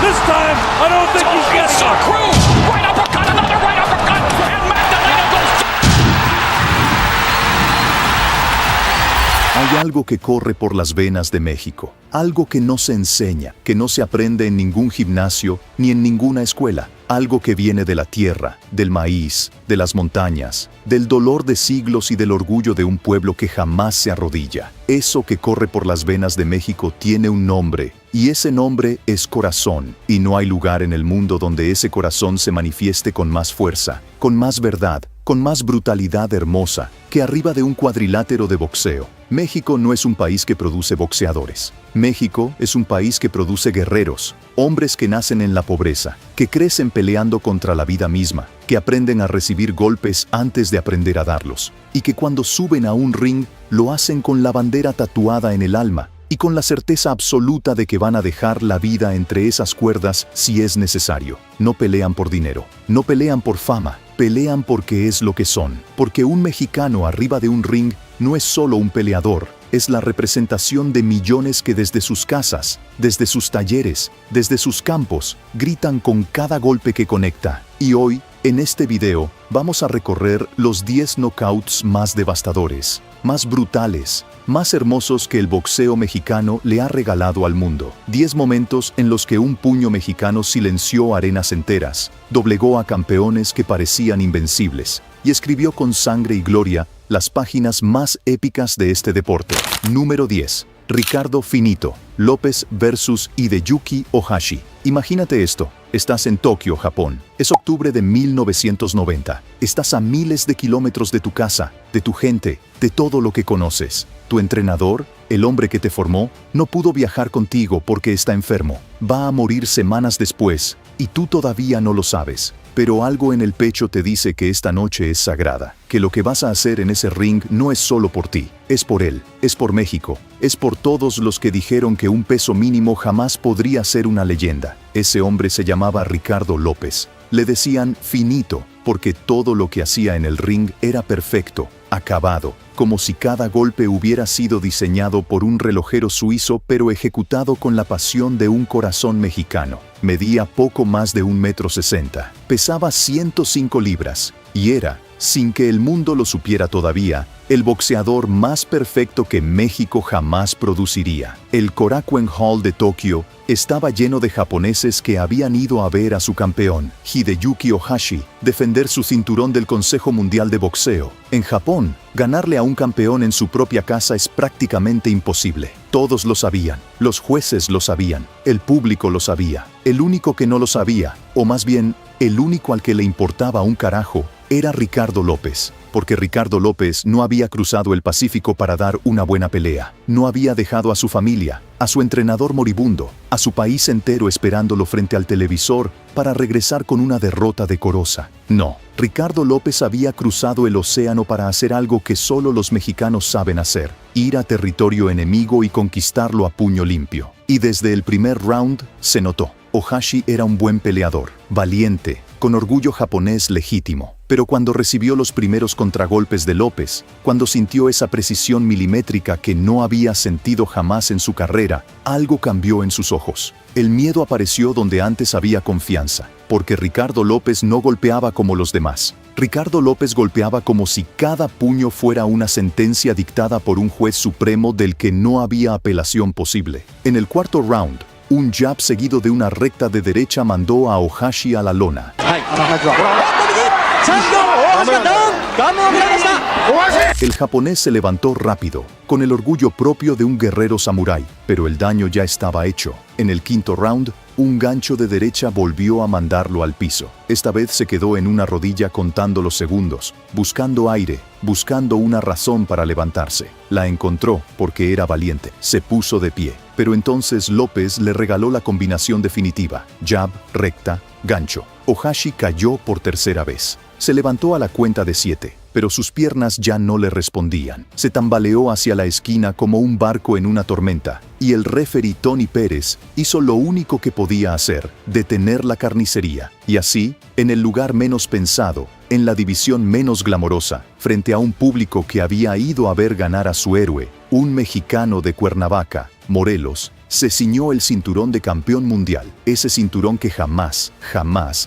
This time, I don't think he's getting it. Cruz, right uppercut, another right uppercut, and Magdaleno goes. Hay algo que corre por las venas de México, algo que no se enseña, que no se aprende en ningún gimnasio ni en ninguna escuela, algo que viene de la tierra, del maíz, de las montañas, del dolor de siglos y del orgullo de un pueblo que jamás se arrodilla. Eso que corre por las venas de México tiene un nombre, y ese nombre es corazón, y no hay lugar en el mundo donde ese corazón se manifieste con más fuerza, con más verdad, con más brutalidad hermosa, que arriba de un cuadrilátero de boxeo. México no es un país que produce boxeadores. México es un país que produce guerreros, hombres que nacen en la pobreza, que crecen peleando contra la vida misma, que aprenden a recibir golpes antes de aprender a darlos, y que cuando suben a un ring lo hacen con la bandera tatuada en el alma, y con la certeza absoluta de que van a dejar la vida entre esas cuerdas si es necesario. No pelean por dinero, no pelean por fama, pelean porque es lo que son. Porque un mexicano arriba de un ring no es solo un peleador, es la representación de millones que desde sus casas, desde sus talleres, desde sus campos, gritan con cada golpe que conecta. Y hoy, en este video, vamos a recorrer los 10 knockouts más devastadores, más brutales, más hermosos que el boxeo mexicano le ha regalado al mundo. 10 momentos en los que un puño mexicano silenció arenas enteras, doblegó a campeones que parecían invencibles, y escribió con sangre y gloria las páginas más épicas de este deporte. Número 10. Ricardo Finito López versus Hideyuki Ohashi. Imagínate esto, estás en Tokio, Japón. Es octubre de 1990. Estás a miles de kilómetros de tu casa, de tu gente, de todo lo que conoces. Tu entrenador, el hombre que te formó, no pudo viajar contigo porque está enfermo. Va a morir semanas después, y tú todavía no lo sabes. Pero algo en el pecho te dice que esta noche es sagrada, que lo que vas a hacer en ese ring no es solo por ti, es por él, es por México, es por todos los que dijeron que un peso mínimo jamás podría ser una leyenda. Ese hombre se llamaba Ricardo López. Le decían Finito, porque todo lo que hacía en el ring era perfecto, acabado, como si cada golpe hubiera sido diseñado por un relojero suizo pero ejecutado con la pasión de un corazón mexicano. Medía poco más de 1,60 m, pesaba 105 libras, y era, sin que el mundo lo supiera todavía, el boxeador más perfecto que México jamás produciría. El Korakuen Hall de Tokio estaba lleno de japoneses que habían ido a ver a su campeón, Hideyuki Ohashi, defender su cinturón del Consejo Mundial de Boxeo. En Japón, ganarle a un campeón en su propia casa es prácticamente imposible. Todos lo sabían, los jueces lo sabían, el público lo sabía. El único que no lo sabía, o más bien, el único al que le importaba un carajo, era Ricardo López, porque Ricardo López no había cruzado el Pacífico para dar una buena pelea. No había dejado a su familia, a su entrenador moribundo, a su país entero esperándolo frente al televisor para regresar con una derrota decorosa. No, Ricardo López había cruzado el océano para hacer algo que solo los mexicanos saben hacer: ir a territorio enemigo y conquistarlo a puño limpio. Y desde el primer round se notó. Ohashi era un buen peleador, valiente, con orgullo japonés legítimo. Pero cuando recibió los primeros contragolpes de López, cuando sintió esa precisión milimétrica que no había sentido jamás en su carrera, algo cambió en sus ojos. El miedo apareció donde antes había confianza, porque Ricardo López no golpeaba como los demás. Ricardo López golpeaba como si cada puño fuera una sentencia dictada por un juez supremo del que no había apelación posible. En el cuarto round, un jab seguido de una recta de derecha mandó a Ohashi a la lona. El japonés se levantó rápido, con el orgullo propio de un guerrero samurái, pero el daño ya estaba hecho. En el quinto round, un gancho de derecha volvió a mandarlo al piso. Esta vez se quedó en una rodilla contando los segundos, buscando aire, buscando una razón para levantarse. La encontró porque era valiente. Se puso de pie. Pero entonces López le regaló la combinación definitiva: jab, recta, gancho. Ohashi cayó por tercera vez. Se levantó a la cuenta de 7, pero sus piernas ya no le respondían. Se tambaleó hacia la esquina como un barco en una tormenta, y el referee Tony Pérez hizo lo único que podía hacer: detener la carnicería. Y así, en el lugar menos pensado, en la división menos glamorosa, frente a un público que había ido a ver ganar a su héroe, un mexicano de Cuernavaca, Morelos, se ciñó el cinturón de campeón mundial, ese cinturón que jamás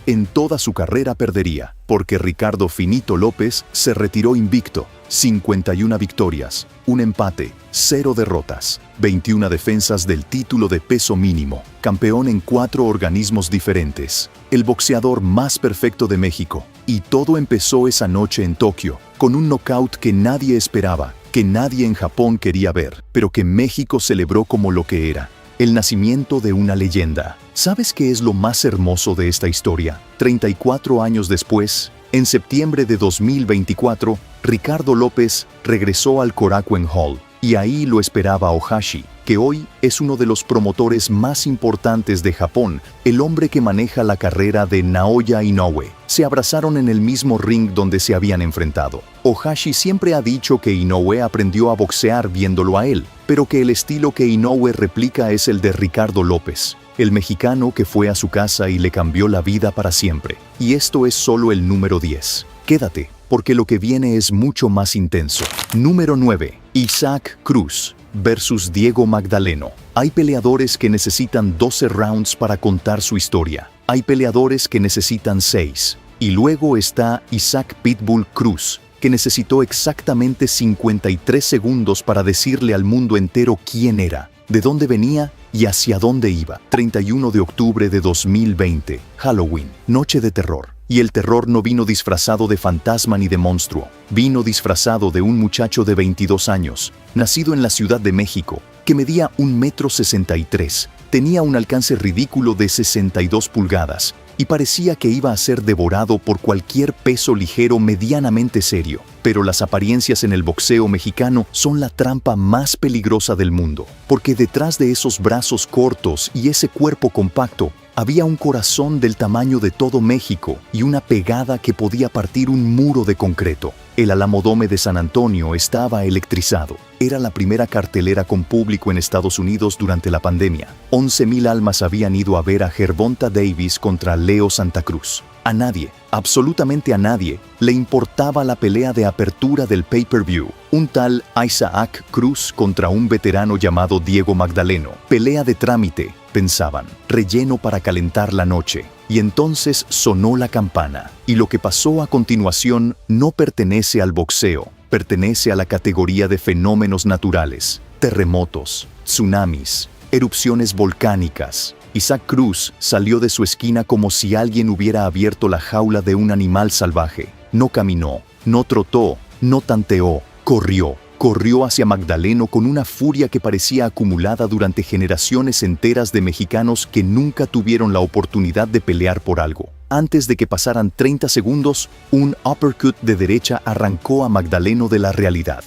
en toda su carrera perdería, porque Ricardo Finito López se retiró invicto, 51 victorias, un empate, 0 derrotas, 21 defensas del título de peso mínimo, campeón en 4 organismos diferentes, el boxeador más perfecto de México. Y todo empezó esa noche en Tokio, con un knockout que nadie esperaba, que nadie en Japón quería ver, pero que México celebró como lo que era: el nacimiento de una leyenda. ¿Sabes qué es lo más hermoso de esta historia? 34 años después, en septiembre de 2024, Ricardo López regresó al Korakuen Hall, y ahí lo esperaba Ohashi, que hoy es uno de los promotores más importantes de Japón, el hombre que maneja la carrera de Naoya Inoue. Se abrazaron en el mismo ring donde se habían enfrentado. Ohashi siempre ha dicho que Inoue aprendió a boxear viéndolo a él, pero que el estilo que Inoue replica es el de Ricardo López, el mexicano que fue a su casa y le cambió la vida para siempre. Y esto es solo el número 10. Quédate, porque lo que viene es mucho más intenso. Número 9. Isaac Cruz versus Diego Magdaleno. Hay peleadores que necesitan 12 rounds para contar su historia. Hay peleadores que necesitan 6. Y luego está Isaac Pitbull Cruz, que necesitó exactamente 53 segundos para decirle al mundo entero quién era, de dónde venía y hacia dónde iba. 31 de octubre de 2020, Halloween, noche de terror. Y el terror no vino disfrazado de fantasma ni de monstruo, vino disfrazado de un muchacho de 22 años, nacido en la Ciudad de México, que medía 1,63 m, tenía un alcance ridículo de 62 pulgadas, y parecía que iba a ser devorado por cualquier peso ligero medianamente serio. Pero las apariencias en el boxeo mexicano son la trampa más peligrosa del mundo, porque detrás de esos brazos cortos y ese cuerpo compacto, había un corazón del tamaño de todo México y una pegada que podía partir un muro de concreto. El Alamodome de San Antonio estaba electrizado. Era la primera cartelera con público en Estados Unidos durante la pandemia. 11,000 almas habían ido a ver a Gervonta Davis contra Leo Santa Cruz. A nadie, absolutamente a nadie, le importaba la pelea de apertura del pay-per-view. Un tal Isaac Cruz contra un veterano llamado Diego Magdaleno. Pelea de trámite, pensaban, relleno para calentar la noche. Y entonces sonó la campana. Y lo que pasó a continuación no pertenece al boxeo, pertenece a la categoría de fenómenos naturales, terremotos, tsunamis, erupciones volcánicas. Isaac Cruz salió de su esquina como si alguien hubiera abierto la jaula de un animal salvaje. No caminó, no trotó, no tanteó, corrió hacia Magdaleno con una furia que parecía acumulada durante generaciones enteras de mexicanos que nunca tuvieron la oportunidad de pelear por algo. Antes de que pasaran 30 segundos, un uppercut de derecha arrancó a Magdaleno de la realidad.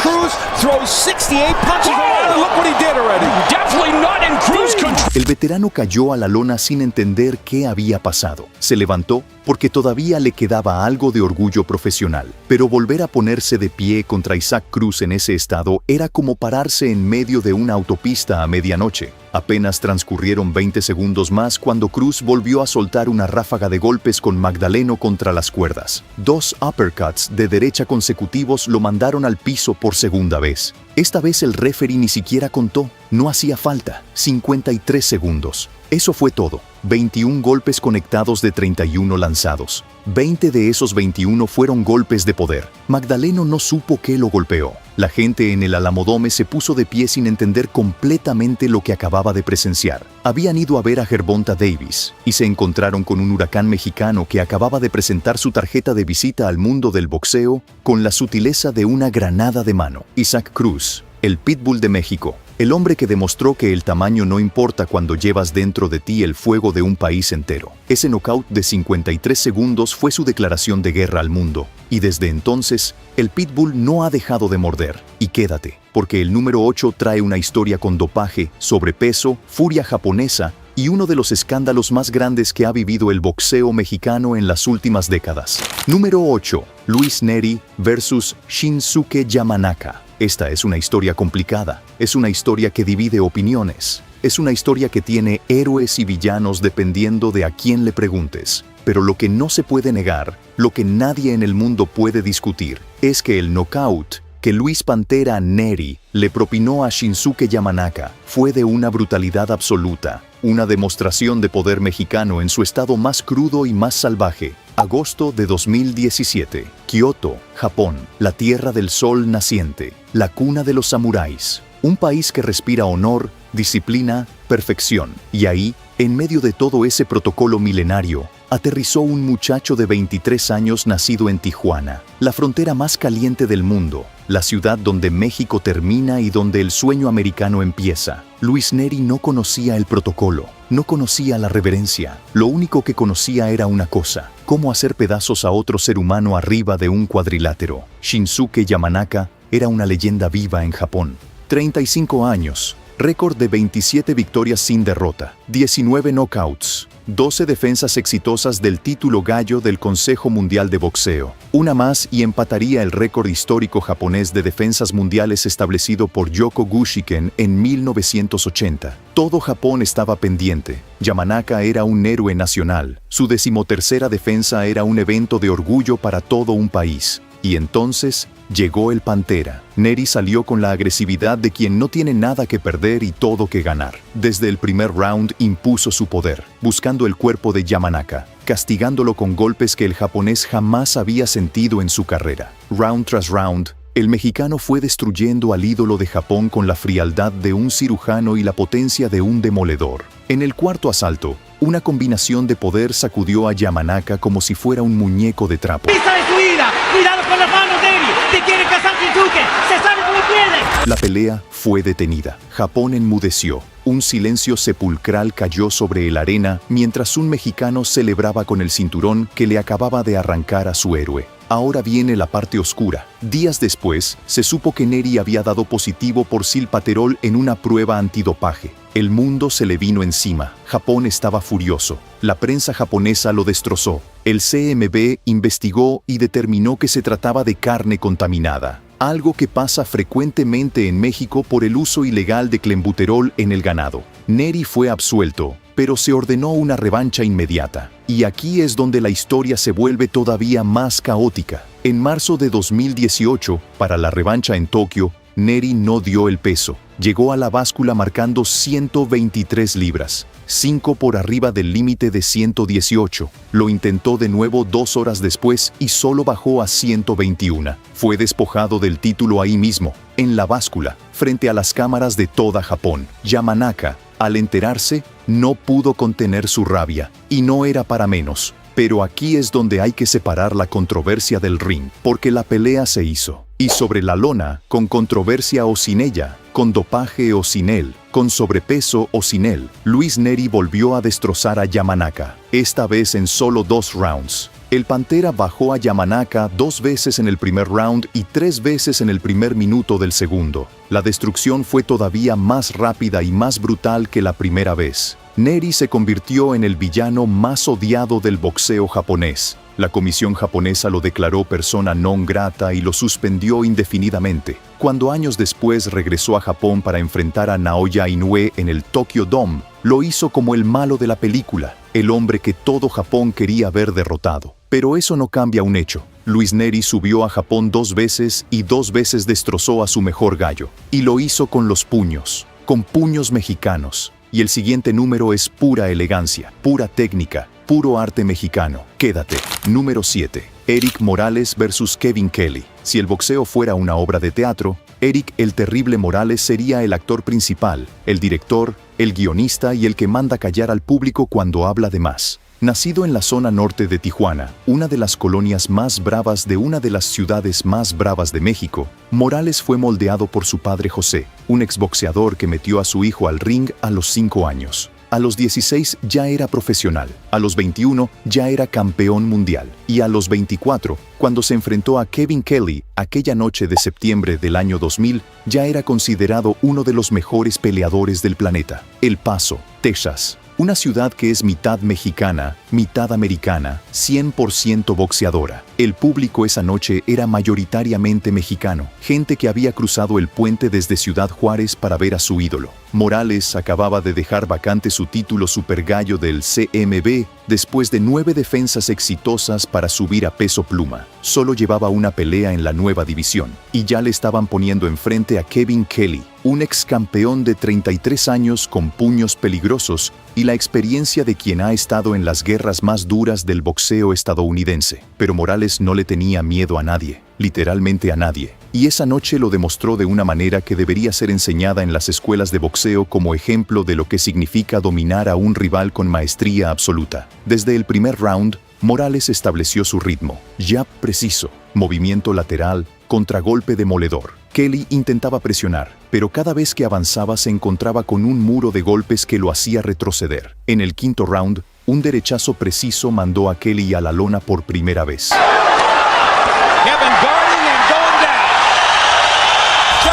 Cruz throws 68 punches. Oh, look what he did already. Definitely not in cruise control. El veterano cayó a la lona sin entender qué había pasado. Se levantó porque todavía le quedaba algo de orgullo profesional. Pero volver a ponerse de pie contra Isaac Cruz en ese estado era como pararse en medio de una autopista a medianoche. Apenas transcurrieron 20 segundos más cuando Cruz volvió a soltar una ráfaga de golpes con Magdaleno contra las cuerdas. 2 uppercuts de derecha consecutivos lo mandaron al piso por segunda vez. Esta vez el referee ni siquiera contó, no hacía falta, 53 segundos. Eso fue todo, 21 golpes conectados de 31 lanzados. 20 de esos 21 fueron golpes de poder. Magdaleno no supo qué lo golpeó. La gente en el Alamodome se puso de pie sin entender completamente lo que acababa de presenciar. Habían ido a ver a Gervonta Davis y se encontraron con un huracán mexicano que acababa de presentar su tarjeta de visita al mundo del boxeo con la sutileza de una granada de mano. Isaac Cruz, el Pitbull de México. El hombre que demostró que el tamaño no importa cuando llevas dentro de ti el fuego de un país entero. Ese knockout de 53 segundos fue su declaración de guerra al mundo. Y desde entonces, el Pitbull no ha dejado de morder. Y quédate, porque el número 8 trae una historia con dopaje, sobrepeso, furia japonesa y uno de los escándalos más grandes que ha vivido el boxeo mexicano en las últimas décadas. Número 8. Luis Neri versus Shinsuke Yamanaka. Esta es una historia complicada, es una historia que divide opiniones, es una historia que tiene héroes y villanos dependiendo de a quién le preguntes. Pero lo que no se puede negar, lo que nadie en el mundo puede discutir, es que el knockout que Luis Pantera Neri le propinó a Shinsuke Yamanaka fue de una brutalidad absoluta, una demostración de poder mexicano en su estado más crudo y más salvaje. Agosto de 2017, Kioto, Japón, la tierra del sol naciente, la cuna de los samuráis, un país que respira honor, disciplina, perfección. Y ahí, en medio de todo ese protocolo milenario, aterrizó un muchacho de 23 años nacido en Tijuana, la frontera más caliente del mundo, la ciudad donde México termina y donde el sueño americano empieza. Luis Neri no conocía el protocolo, no conocía la reverencia. Lo único que conocía era una cosa: cómo hacer pedazos a otro ser humano arriba de un cuadrilátero. Shinsuke Yamanaka era una leyenda viva en Japón. 35 años, récord de 27 victorias sin derrota, 19 knockouts, 12 defensas exitosas del título gallo del Consejo Mundial de Boxeo. Una más y empataría el récord histórico japonés de defensas mundiales establecido por Yoko Gushiken en 1980. Todo Japón estaba pendiente. Yamanaka era un héroe nacional. Su 13ª defensa era un evento de orgullo para todo un país. Y entonces llegó el Pantera. Neri salió con la agresividad de quien no tiene nada que perder y todo que ganar. Desde el primer round impuso su poder, buscando el cuerpo de Yamanaka, castigándolo con golpes que el japonés jamás había sentido en su carrera. Round tras round, el mexicano fue destruyendo al ídolo de Japón con la frialdad de un cirujano y la potencia de un demoledor. En el cuarto asalto, una combinación de poder sacudió a Yamanaka como si fuera un muñeco de trapo. ¡Pista de su ira! ¡Cuidado con las manos, Neri! ¡Te quiere cazar Shinsuke! ¡Se sabe cómo pierde! La pelea fue detenida. Japón enmudeció. Un silencio sepulcral cayó sobre la arena mientras un mexicano celebraba con el cinturón que le acababa de arrancar a su héroe. Ahora viene la parte oscura. Días después, se supo que Neri había dado positivo por silpaterol en una prueba antidopaje. El mundo se le vino encima. Japón estaba furioso. La prensa japonesa lo destrozó. El CMB investigó y determinó que se trataba de carne contaminada, algo que pasa frecuentemente en México por el uso ilegal de clenbuterol en el ganado. Neri fue absuelto, pero se ordenó una revancha inmediata. Y aquí es donde la historia se vuelve todavía más caótica. En marzo de 2018, para la revancha en Tokio, Neri no dio el peso. Llegó a la báscula marcando 123 libras, 5 por arriba del límite de 118. Lo intentó de nuevo 2 horas después y solo bajó a 121. Fue despojado del título ahí mismo, en la báscula, frente a las cámaras de toda Japón. Yamanaka, al enterarse, no pudo contener su rabia, y no era para menos. Pero aquí es donde hay que separar la controversia del ring, porque la pelea se hizo. Y sobre la lona, con controversia o sin ella, con dopaje o sin él, con sobrepeso o sin él, Luis Neri volvió a destrozar a Yamanaka, esta vez en solo 2 rounds. El Pantera bajó a Yamanaka 2 veces en el primer round y 3 veces en el primer minuto del segundo. La destrucción fue todavía más rápida y más brutal que la primera vez. Neri se convirtió en el villano más odiado del boxeo japonés. La comisión japonesa lo declaró persona non grata y lo suspendió indefinidamente. Cuando años después regresó a Japón para enfrentar a Naoya Inoue en el Tokyo Dome, lo hizo como el malo de la película, el hombre que todo Japón quería ver derrotado. Pero eso no cambia un hecho. Luis Neri subió a Japón 2 veces y 2 veces destrozó a su mejor gallo. Y lo hizo con los puños, con puños mexicanos. Y el siguiente número es pura elegancia, pura técnica, puro arte mexicano. Quédate. Número 7. Eric Morales vs. Kevin Kelly. Si el boxeo fuera una obra de teatro, Eric el Terrible Morales sería el actor principal, el director, el guionista y el que manda callar al público cuando habla de más. Nacido en la zona norte de Tijuana, una de las colonias más bravas de una de las ciudades más bravas de México, Morales fue moldeado por su padre José, un exboxeador que metió a su hijo al ring a los 5 años. A los 16 ya era profesional, a los 21 ya era campeón mundial, y a los 24, cuando se enfrentó a Kevin Kelly aquella noche de septiembre del año 2000, ya era considerado uno de los mejores peleadores del planeta. El Paso, Texas. Una ciudad que es mitad mexicana, mitad americana, 100% boxeadora. El público esa noche era mayoritariamente mexicano, gente que había cruzado el puente desde Ciudad Juárez para ver a su ídolo. Morales acababa de dejar vacante su título Super Gallo del CMB después de 9 defensas exitosas para subir a peso pluma. Solo llevaba una pelea en la nueva división, y ya le estaban poniendo enfrente a Kevin Kelly, un ex campeón de 33 años con puños peligrosos y la experiencia de quien ha estado en las guerras más duras del boxeo estadounidense. Pero Morales no le tenía miedo a nadie, literalmente a nadie. Y esa noche lo demostró de una manera que debería ser enseñada en las escuelas de boxeo como ejemplo de lo que significa dominar a un rival con maestría absoluta. Desde el primer round, Morales estableció su ritmo, jab preciso, movimiento lateral, contragolpe demoledor. Kelly intentaba presionar, pero cada vez que avanzaba se encontraba con un muro de golpes que lo hacía retroceder. En el quinto round, un derechazo preciso mandó a Kelly a la lona por primera vez.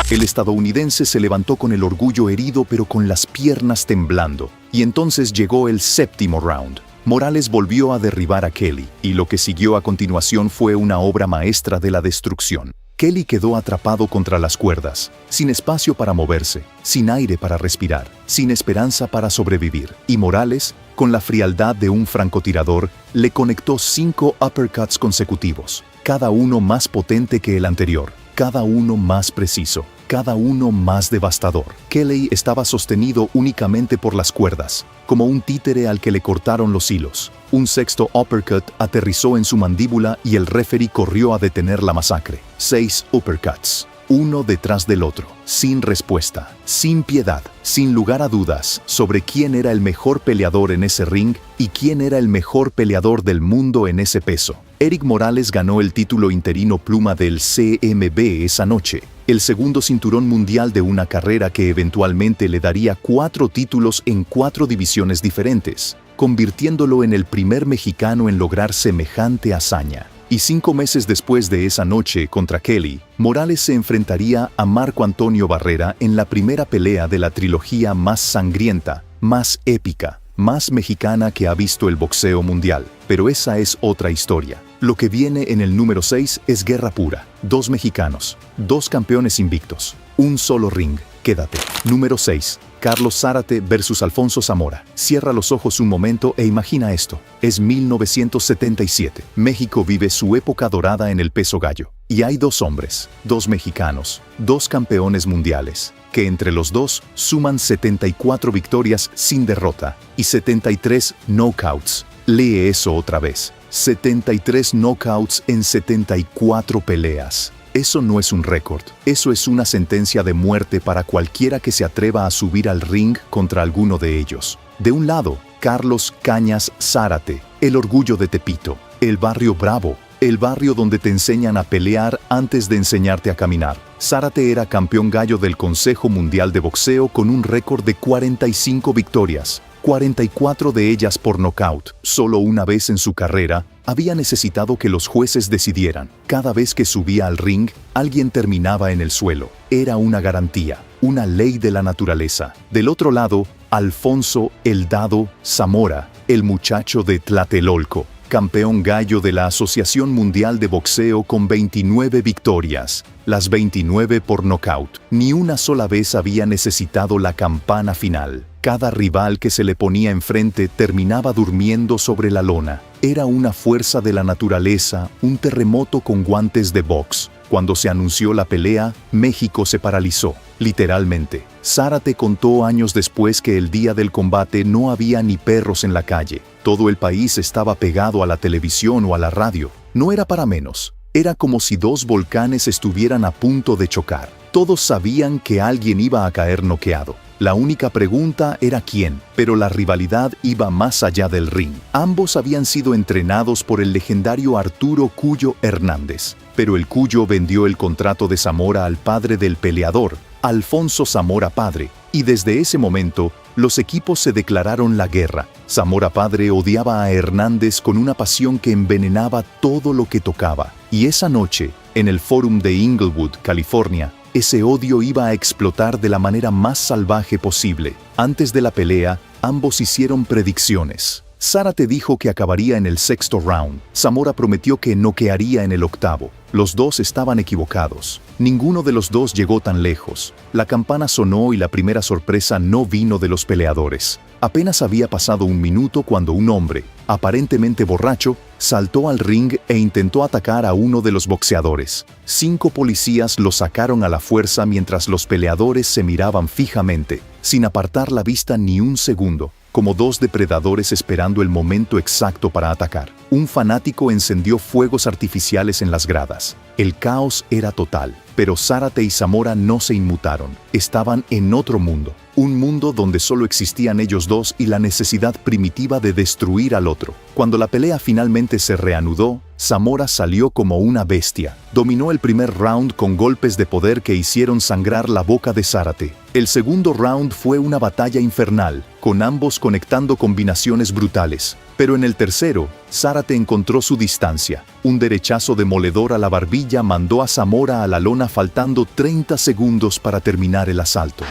El estadounidense se levantó con el orgullo herido pero con las piernas temblando, y entonces llegó el séptimo round. Morales volvió a derribar a Kelly, y lo que siguió a continuación fue una obra maestra de la destrucción. Kelly quedó atrapado contra las cuerdas, sin espacio para moverse, sin aire para respirar, sin esperanza para sobrevivir. Y Morales, con la frialdad de un francotirador, le conectó 5 uppercuts consecutivos, cada uno más potente que el anterior, cada uno más preciso, cada uno más devastador. Kelly estaba sostenido únicamente por las cuerdas, como un títere al que le cortaron los hilos. Un sexto uppercut aterrizó en su mandíbula y el referee corrió a detener la masacre. 6 uppercuts, uno detrás del otro, sin respuesta, sin piedad, sin lugar a dudas sobre quién era el mejor peleador en ese ring y quién era el mejor peleador del mundo en ese peso. Eric Morales ganó el título interino pluma del CMB esa noche, el segundo cinturón mundial de una carrera que eventualmente le daría 4 títulos en 4 divisiones diferentes, convirtiéndolo en el primer mexicano en lograr semejante hazaña. Y 5 meses después de esa noche contra Kelly, Morales se enfrentaría a Marco Antonio Barrera en la primera pelea de la trilogía más sangrienta, más épica, más mexicana que ha visto el boxeo mundial. Pero esa es otra historia. Lo que viene en el número 6 es guerra pura. 2 mexicanos, 2 campeones invictos, un solo ring. Quédate. Número 6. Carlos Zárate versus Alfonso Zamora. Cierra los ojos un momento e imagina esto. Es 1977. México vive su época dorada en el peso gallo. Y hay 2 hombres, 2 mexicanos, 2 campeones mundiales, que entre los dos suman 74 victorias sin derrota y 73 knockouts. Lee eso otra vez. 73 knockouts en 74 peleas. Eso no es un récord, eso es una sentencia de muerte para cualquiera que se atreva a subir al ring contra alguno de ellos. De un lado, Carlos Cañas Zárate, el orgullo de Tepito, el barrio bravo, el barrio donde te enseñan a pelear antes de enseñarte a caminar. Zárate era campeón gallo del Consejo Mundial de Boxeo con un récord de 45 victorias. 44 de ellas por nocaut. Solo una vez en su carrera, había necesitado que los jueces decidieran. Cada vez que subía al ring, alguien terminaba en el suelo. Era una garantía, una ley de la naturaleza. Del otro lado, Alfonso El Dado Zamora, el muchacho de Tlatelolco, campeón gallo de la Asociación Mundial de Boxeo con 29 victorias, las 29 por nocaut. Ni una sola vez había necesitado la campana final. Cada rival que se le ponía enfrente terminaba durmiendo sobre la lona. Era una fuerza de la naturaleza, un terremoto con guantes de box. Cuando se anunció la pelea, México se paralizó, literalmente. Zárate contó años después que el día del combate no había ni perros en la calle. Todo el país estaba pegado a la televisión o a la radio. No era para menos. Era como si 2 volcanes estuvieran a punto de chocar. Todos sabían que alguien iba a caer noqueado. La única pregunta era quién, pero la rivalidad iba más allá del ring. Ambos habían sido entrenados por el legendario Arturo Cuyo Hernández, pero el Cuyo vendió el contrato de Zamora al padre del peleador, Alfonso Zamora padre, y desde ese momento, los equipos se declararon la guerra. Zamora padre odiaba a Hernández con una pasión que envenenaba todo lo que tocaba. Y esa noche, en el Forum de Inglewood, California, Ese odio iba a explotar de la manera más salvaje posible. Antes de la pelea, ambos hicieron predicciones. Zárate dijo que acabaría en el sexto round. Zamora prometió que noquearía en el octavo. Los dos estaban equivocados. Ninguno de los dos llegó tan lejos. La campana sonó y la primera sorpresa no vino de los peleadores. Apenas había pasado un minuto cuando un hombre, aparentemente borracho, saltó al ring e intentó atacar a uno de los boxeadores. 5 policías lo sacaron a la fuerza mientras los peleadores se miraban fijamente, sin apartar la vista ni un segundo, como 2 depredadores esperando el momento exacto para atacar. Un fanático encendió fuegos artificiales en las gradas. El caos era total, pero Zárate y Zamora no se inmutaron. Estaban en otro mundo. Un mundo donde solo existían ellos dos y la necesidad primitiva de destruir al otro. Cuando la pelea finalmente se reanudó, Zamora salió como una bestia. Dominó el primer round con golpes de poder que hicieron sangrar la boca de Zárate. El segundo round fue una batalla infernal, con ambos conectando combinaciones brutales. Pero en el tercero, Zárate encontró su distancia. Un derechazo demoledor a la barbilla mandó a Zamora a la lona faltando 30 segundos para terminar el asalto.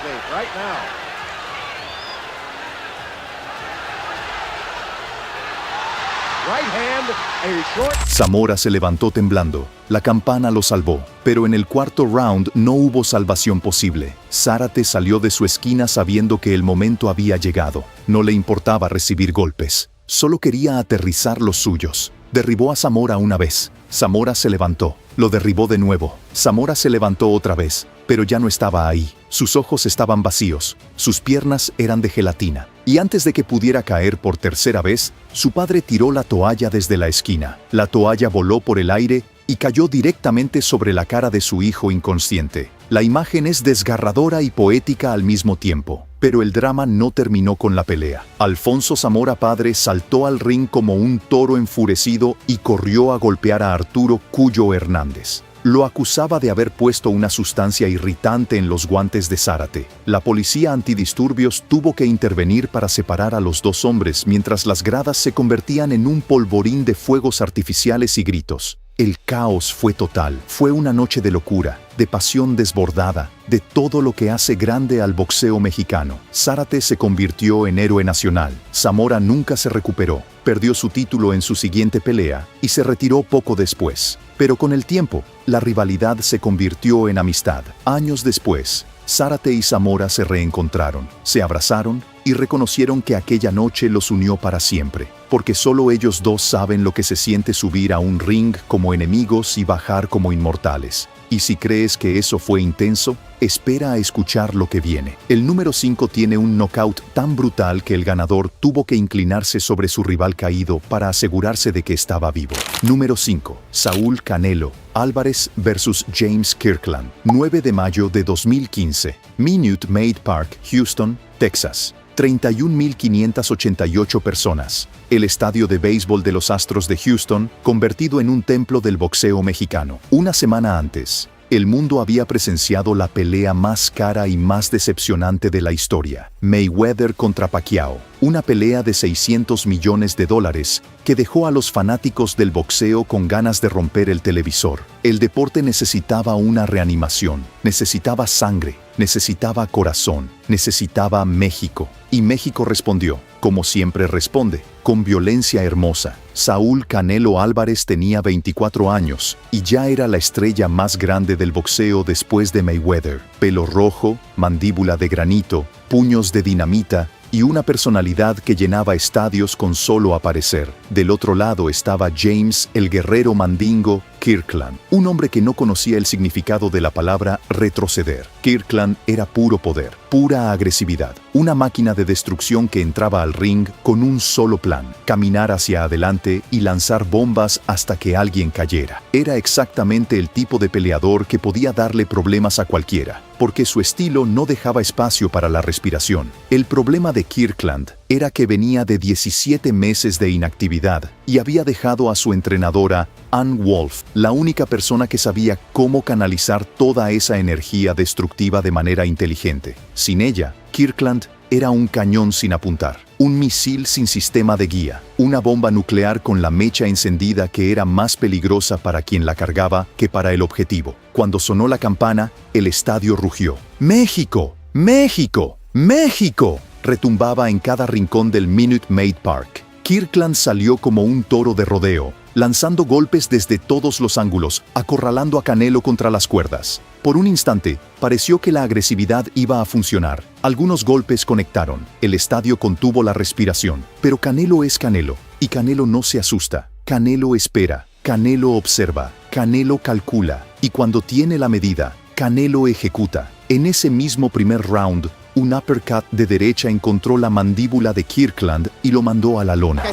Zamora se levantó temblando. La campana lo salvó, pero en el cuarto round no hubo salvación posible. Zárate salió de su esquina sabiendo que el momento había llegado. No le importaba recibir golpes. Solo quería aterrizar los suyos. Derribó a Zamora una vez. Zamora se levantó. Lo derribó de nuevo. Zamora se levantó otra vez, pero ya no estaba ahí. Sus ojos estaban vacíos. Sus piernas eran de gelatina. Y antes de que pudiera caer por tercera vez, su padre tiró la toalla desde la esquina. La toalla voló por el aire y cayó directamente sobre la cara de su hijo inconsciente. La imagen es desgarradora y poética al mismo tiempo. Pero el drama no terminó con la pelea. Alfonso Zamora padre saltó al ring como un toro enfurecido y corrió a golpear a Arturo Cuyo Hernández. Lo acusaba de haber puesto una sustancia irritante en los guantes de Zárate. La policía antidisturbios tuvo que intervenir para separar a los dos hombres mientras las gradas se convertían en un polvorín de fuegos artificiales y gritos. El caos fue total. Fue una noche de locura, de pasión desbordada, de todo lo que hace grande al boxeo mexicano. Zárate se convirtió en héroe nacional. Zamora nunca se recuperó. Perdió su título en su siguiente pelea y se retiró poco después. Pero con el tiempo, la rivalidad se convirtió en amistad. Años después, Zárate y Zamora se reencontraron, se abrazaron y reconocieron que aquella noche los unió para siempre, porque solo ellos dos saben lo que se siente subir a un ring como enemigos y bajar como inmortales. Y si crees que eso fue intenso, espera a escuchar lo que viene. El número 5 tiene un knockout tan brutal que el ganador tuvo que inclinarse sobre su rival caído para asegurarse de que estaba vivo. Número 5. Saúl Canelo Álvarez vs. James Kirkland. 9 de mayo de 2015. Minute Maid Park, Houston, Texas. 31.588 personas. El estadio de béisbol de los Astros de Houston, convertido en un templo del boxeo mexicano. Una semana antes, el mundo había presenciado la pelea más cara y más decepcionante de la historia. Mayweather contra Pacquiao. Una pelea de $600 millones que dejó a los fanáticos del boxeo con ganas de romper el televisor. El deporte necesitaba una reanimación, necesitaba sangre, necesitaba corazón, necesitaba México. Y México respondió, como siempre responde, con violencia hermosa. Saúl Canelo Álvarez tenía 24 años y ya era la estrella más grande del boxeo después de Mayweather. Pelo rojo, mandíbula de granito, puños de dinamita y una personalidad que llenaba estadios con solo aparecer. Del otro lado estaba James el guerrero mandingo Kirkland, un hombre que no conocía el significado de la palabra retroceder. Kirkland era puro poder, pura agresividad, una máquina de destrucción que entraba al ring con un solo plan: caminar hacia adelante y lanzar bombas hasta que alguien cayera. Era exactamente el tipo de peleador que podía darle problemas a cualquiera, porque su estilo no dejaba espacio para la respiración. El problema de Kirkland era que venía de 17 meses de inactividad y había dejado a su entrenadora, Ann Wolf, la única persona que sabía cómo canalizar toda esa energía destructiva de manera inteligente. Sin ella, Kirkland era un cañón sin apuntar, un misil sin sistema de guía, una bomba nuclear con la mecha encendida que era más peligrosa para quien la cargaba que para el objetivo. Cuando sonó la campana, el estadio rugió. ¡México! ¡México! ¡México!, retumbaba en cada rincón del Minute Maid Park. Kirkland salió como un toro de rodeo, lanzando golpes desde todos los ángulos, acorralando a Canelo contra las cuerdas. Por un instante, pareció que la agresividad iba a funcionar. Algunos golpes conectaron, el estadio contuvo la respiración. Pero Canelo es Canelo, y Canelo no se asusta. Canelo espera, Canelo observa, Canelo calcula, y cuando tiene la medida, Canelo ejecuta. En ese mismo primer round, un uppercut de derecha encontró la mandíbula de Kirkland y lo mandó a la lona.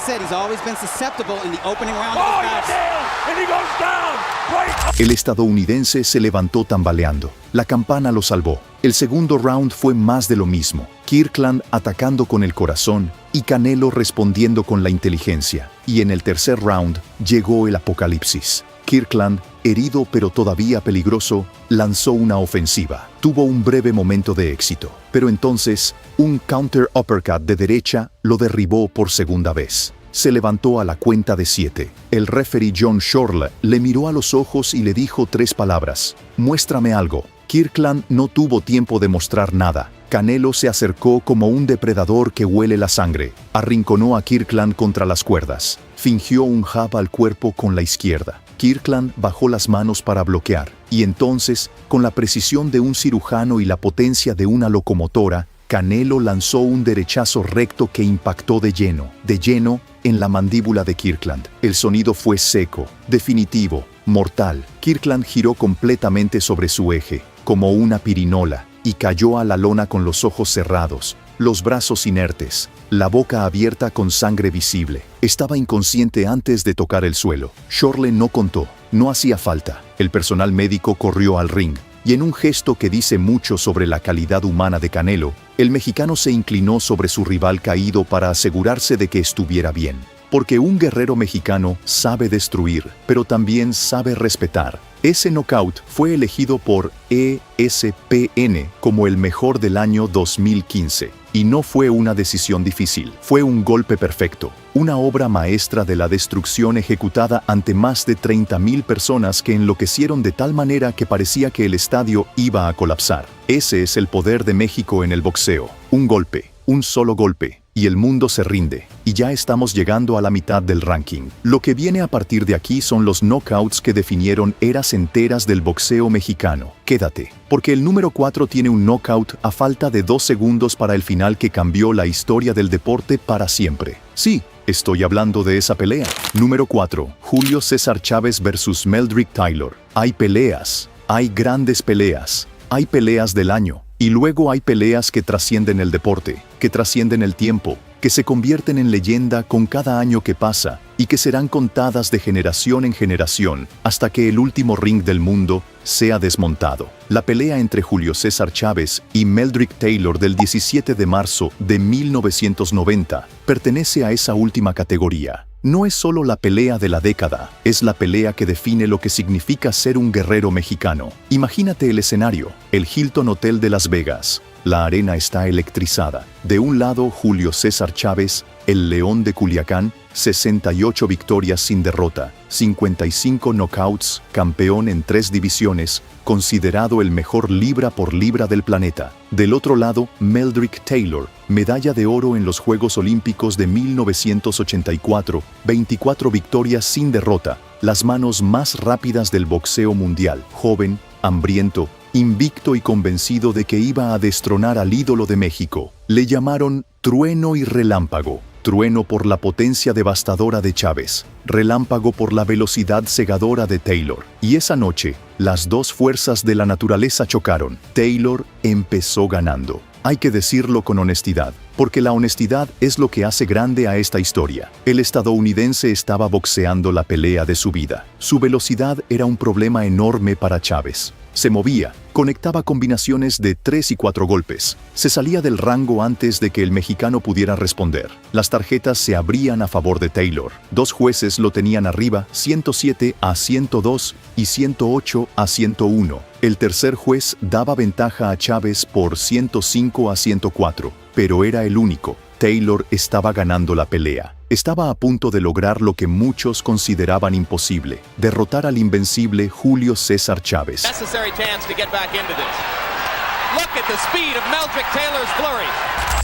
El estadounidense se levantó tambaleando. La campana lo salvó. El segundo round fue más de lo mismo. Kirkland atacando con el corazón y Canelo respondiendo con la inteligencia. Y en el tercer round llegó el apocalipsis. Kirkland, herido pero todavía peligroso, lanzó una ofensiva. Tuvo un breve momento de éxito, pero entonces un counter uppercut de derecha lo derribó por segunda vez. Se levantó a la cuenta de 7. El referee John Shorle le miró a los ojos y le dijo 3 palabras: muéstrame algo. Kirkland no tuvo tiempo de mostrar nada. Canelo se acercó como un depredador que huele la sangre. Arrinconó a Kirkland contra las cuerdas. Fingió un jab al cuerpo con la izquierda. Kirkland bajó las manos para bloquear, y entonces, con la precisión de un cirujano y la potencia de una locomotora, Canelo lanzó un derechazo recto que impactó de lleno, en la mandíbula de Kirkland. El sonido fue seco, definitivo, mortal. Kirkland giró completamente sobre su eje, como una pirinola, y cayó a la lona con los ojos cerrados, los brazos inertes, la boca abierta con sangre visible. Estaba inconsciente antes de tocar el suelo. Shorle no contó, no hacía falta. El personal médico corrió al ring, y en un gesto que dice mucho sobre la calidad humana de Canelo, el mexicano se inclinó sobre su rival caído para asegurarse de que estuviera bien. Porque un guerrero mexicano sabe destruir, pero también sabe respetar. Ese knockout fue elegido por ESPN como el mejor del año 2015. Y no fue una decisión difícil, fue un golpe perfecto, una obra maestra de la destrucción ejecutada ante más de 30,000 personas que enloquecieron de tal manera que parecía que el estadio iba a colapsar. Ese es el poder de México en el boxeo. Un golpe, un solo golpe, y el mundo se rinde, y ya estamos llegando a la mitad del ranking. Lo que viene a partir de aquí son los knockouts que definieron eras enteras del boxeo mexicano. Quédate, porque el número 4 tiene un knockout a falta de 2 segundos para el final que cambió la historia del deporte para siempre. Sí, estoy hablando de esa pelea. Número 4, Julio César Chávez versus Meldrick Taylor. Hay peleas, hay grandes peleas, hay peleas del año. Y luego hay peleas que trascienden el deporte, que trascienden el tiempo, que se convierten en leyenda con cada año que pasa y que serán contadas de generación en generación hasta que el último ring del mundo sea desmontado. La pelea entre Julio César Chávez y Meldrick Taylor del 17 de marzo de 1990 pertenece a esa última categoría. No es solo la pelea de la década, es la pelea que define lo que significa ser un guerrero mexicano. Imagínate el escenario, el Hilton Hotel de Las Vegas. La arena está electrizada. De un lado, Julio César Chávez, el León de Culiacán, 68 victorias sin derrota, 55 knockouts, campeón en 3 divisiones, considerado el mejor libra por libra del planeta. Del otro lado, Meldrick Taylor, medalla de oro en los Juegos Olímpicos de 1984, 24 victorias sin derrota, las manos más rápidas del boxeo mundial, joven, hambriento, invicto y convencido de que iba a destronar al ídolo de México. Le llamaron Trueno y Relámpago. Trueno por la potencia devastadora de Chávez, relámpago por la velocidad cegadora de Taylor. Y esa noche, las dos fuerzas de la naturaleza chocaron. Taylor empezó ganando. Hay que decirlo con honestidad, porque la honestidad es lo que hace grande a esta historia. El estadounidense estaba boxeando la pelea de su vida. Su velocidad era un problema enorme para Chávez. Se movía, conectaba combinaciones de 3 y 4 golpes. Se salía del rango antes de que el mexicano pudiera responder. Las tarjetas se abrían a favor de Taylor. 2 jueces lo tenían arriba, 107-102 y 108-101. El tercer juez daba ventaja a Chávez por 105-104, pero era el único. Taylor estaba ganando la pelea. Estaba a punto de lograr lo que muchos consideraban imposible: derrotar al invencible Julio César Chávez. Necessary chance to get back into this. Look at the speed of Meldrick Taylor's flurry.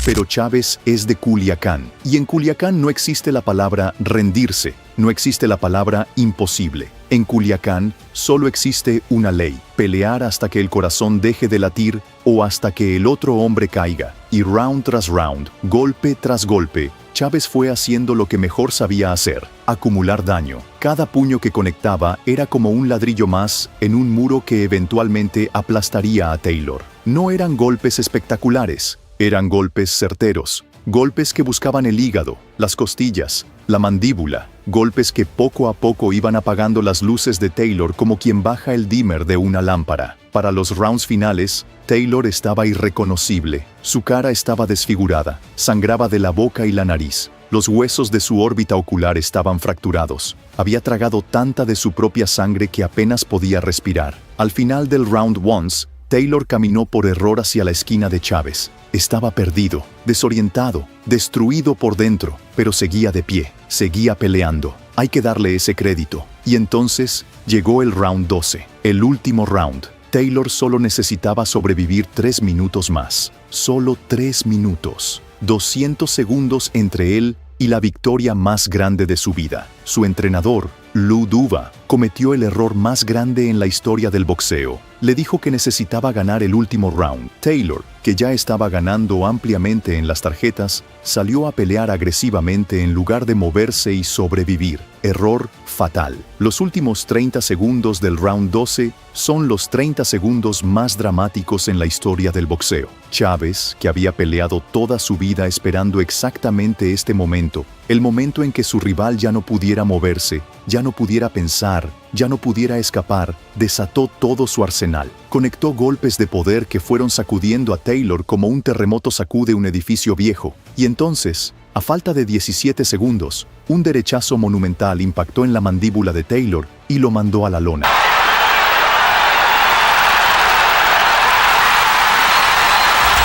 Pero Chávez es de Culiacán, y en Culiacán no existe la palabra rendirse, no existe la palabra imposible. En Culiacán solo existe una ley: pelear hasta que el corazón deje de latir o hasta que el otro hombre caiga. Y round tras round, golpe tras golpe, Chávez fue haciendo lo que mejor sabía hacer: acumular daño. Cada puño que conectaba era como un ladrillo más en un muro que eventualmente aplastaría a Taylor. No eran golpes espectaculares, eran golpes certeros, golpes que buscaban el hígado, las costillas, la mandíbula, golpes que poco a poco iban apagando las luces de Taylor como quien baja el dimmer de una lámpara. Para los rounds finales, Taylor estaba irreconocible. Su cara estaba desfigurada, sangraba de la boca y la nariz. Los huesos de su órbita ocular estaban fracturados. Había tragado tanta de su propia sangre que apenas podía respirar. Al final del round once, Taylor caminó por error hacia la esquina de Chávez. Estaba perdido, desorientado, destruido por dentro, pero seguía de pie, seguía peleando. Hay que darle ese crédito. Y entonces llegó el round 12, el último round. Taylor solo necesitaba sobrevivir 3 minutos más. Solo 3 minutos. 200 segundos entre él y la victoria más grande de su vida. Su entrenador, Lou Duva, cometió el error más grande en la historia del boxeo. Le dijo que necesitaba ganar el último round. Taylor, que ya estaba ganando ampliamente en las tarjetas, salió a pelear agresivamente en lugar de moverse y sobrevivir. Error fatal. Los últimos 30 segundos del round 12 son los 30 segundos más dramáticos en la historia del boxeo. Chávez, que había peleado toda su vida esperando exactamente este momento, el momento en que su rival ya no pudiera moverse, ya no pudiera pensar, ya no pudiera escapar, desató todo su arsenal. Conectó golpes de poder que fueron sacudiendo a Taylor como un terremoto sacude un edificio viejo. Y entonces, a falta de 17 segundos, un derechazo monumental impactó en la mandíbula de Taylor y lo mandó a la lona.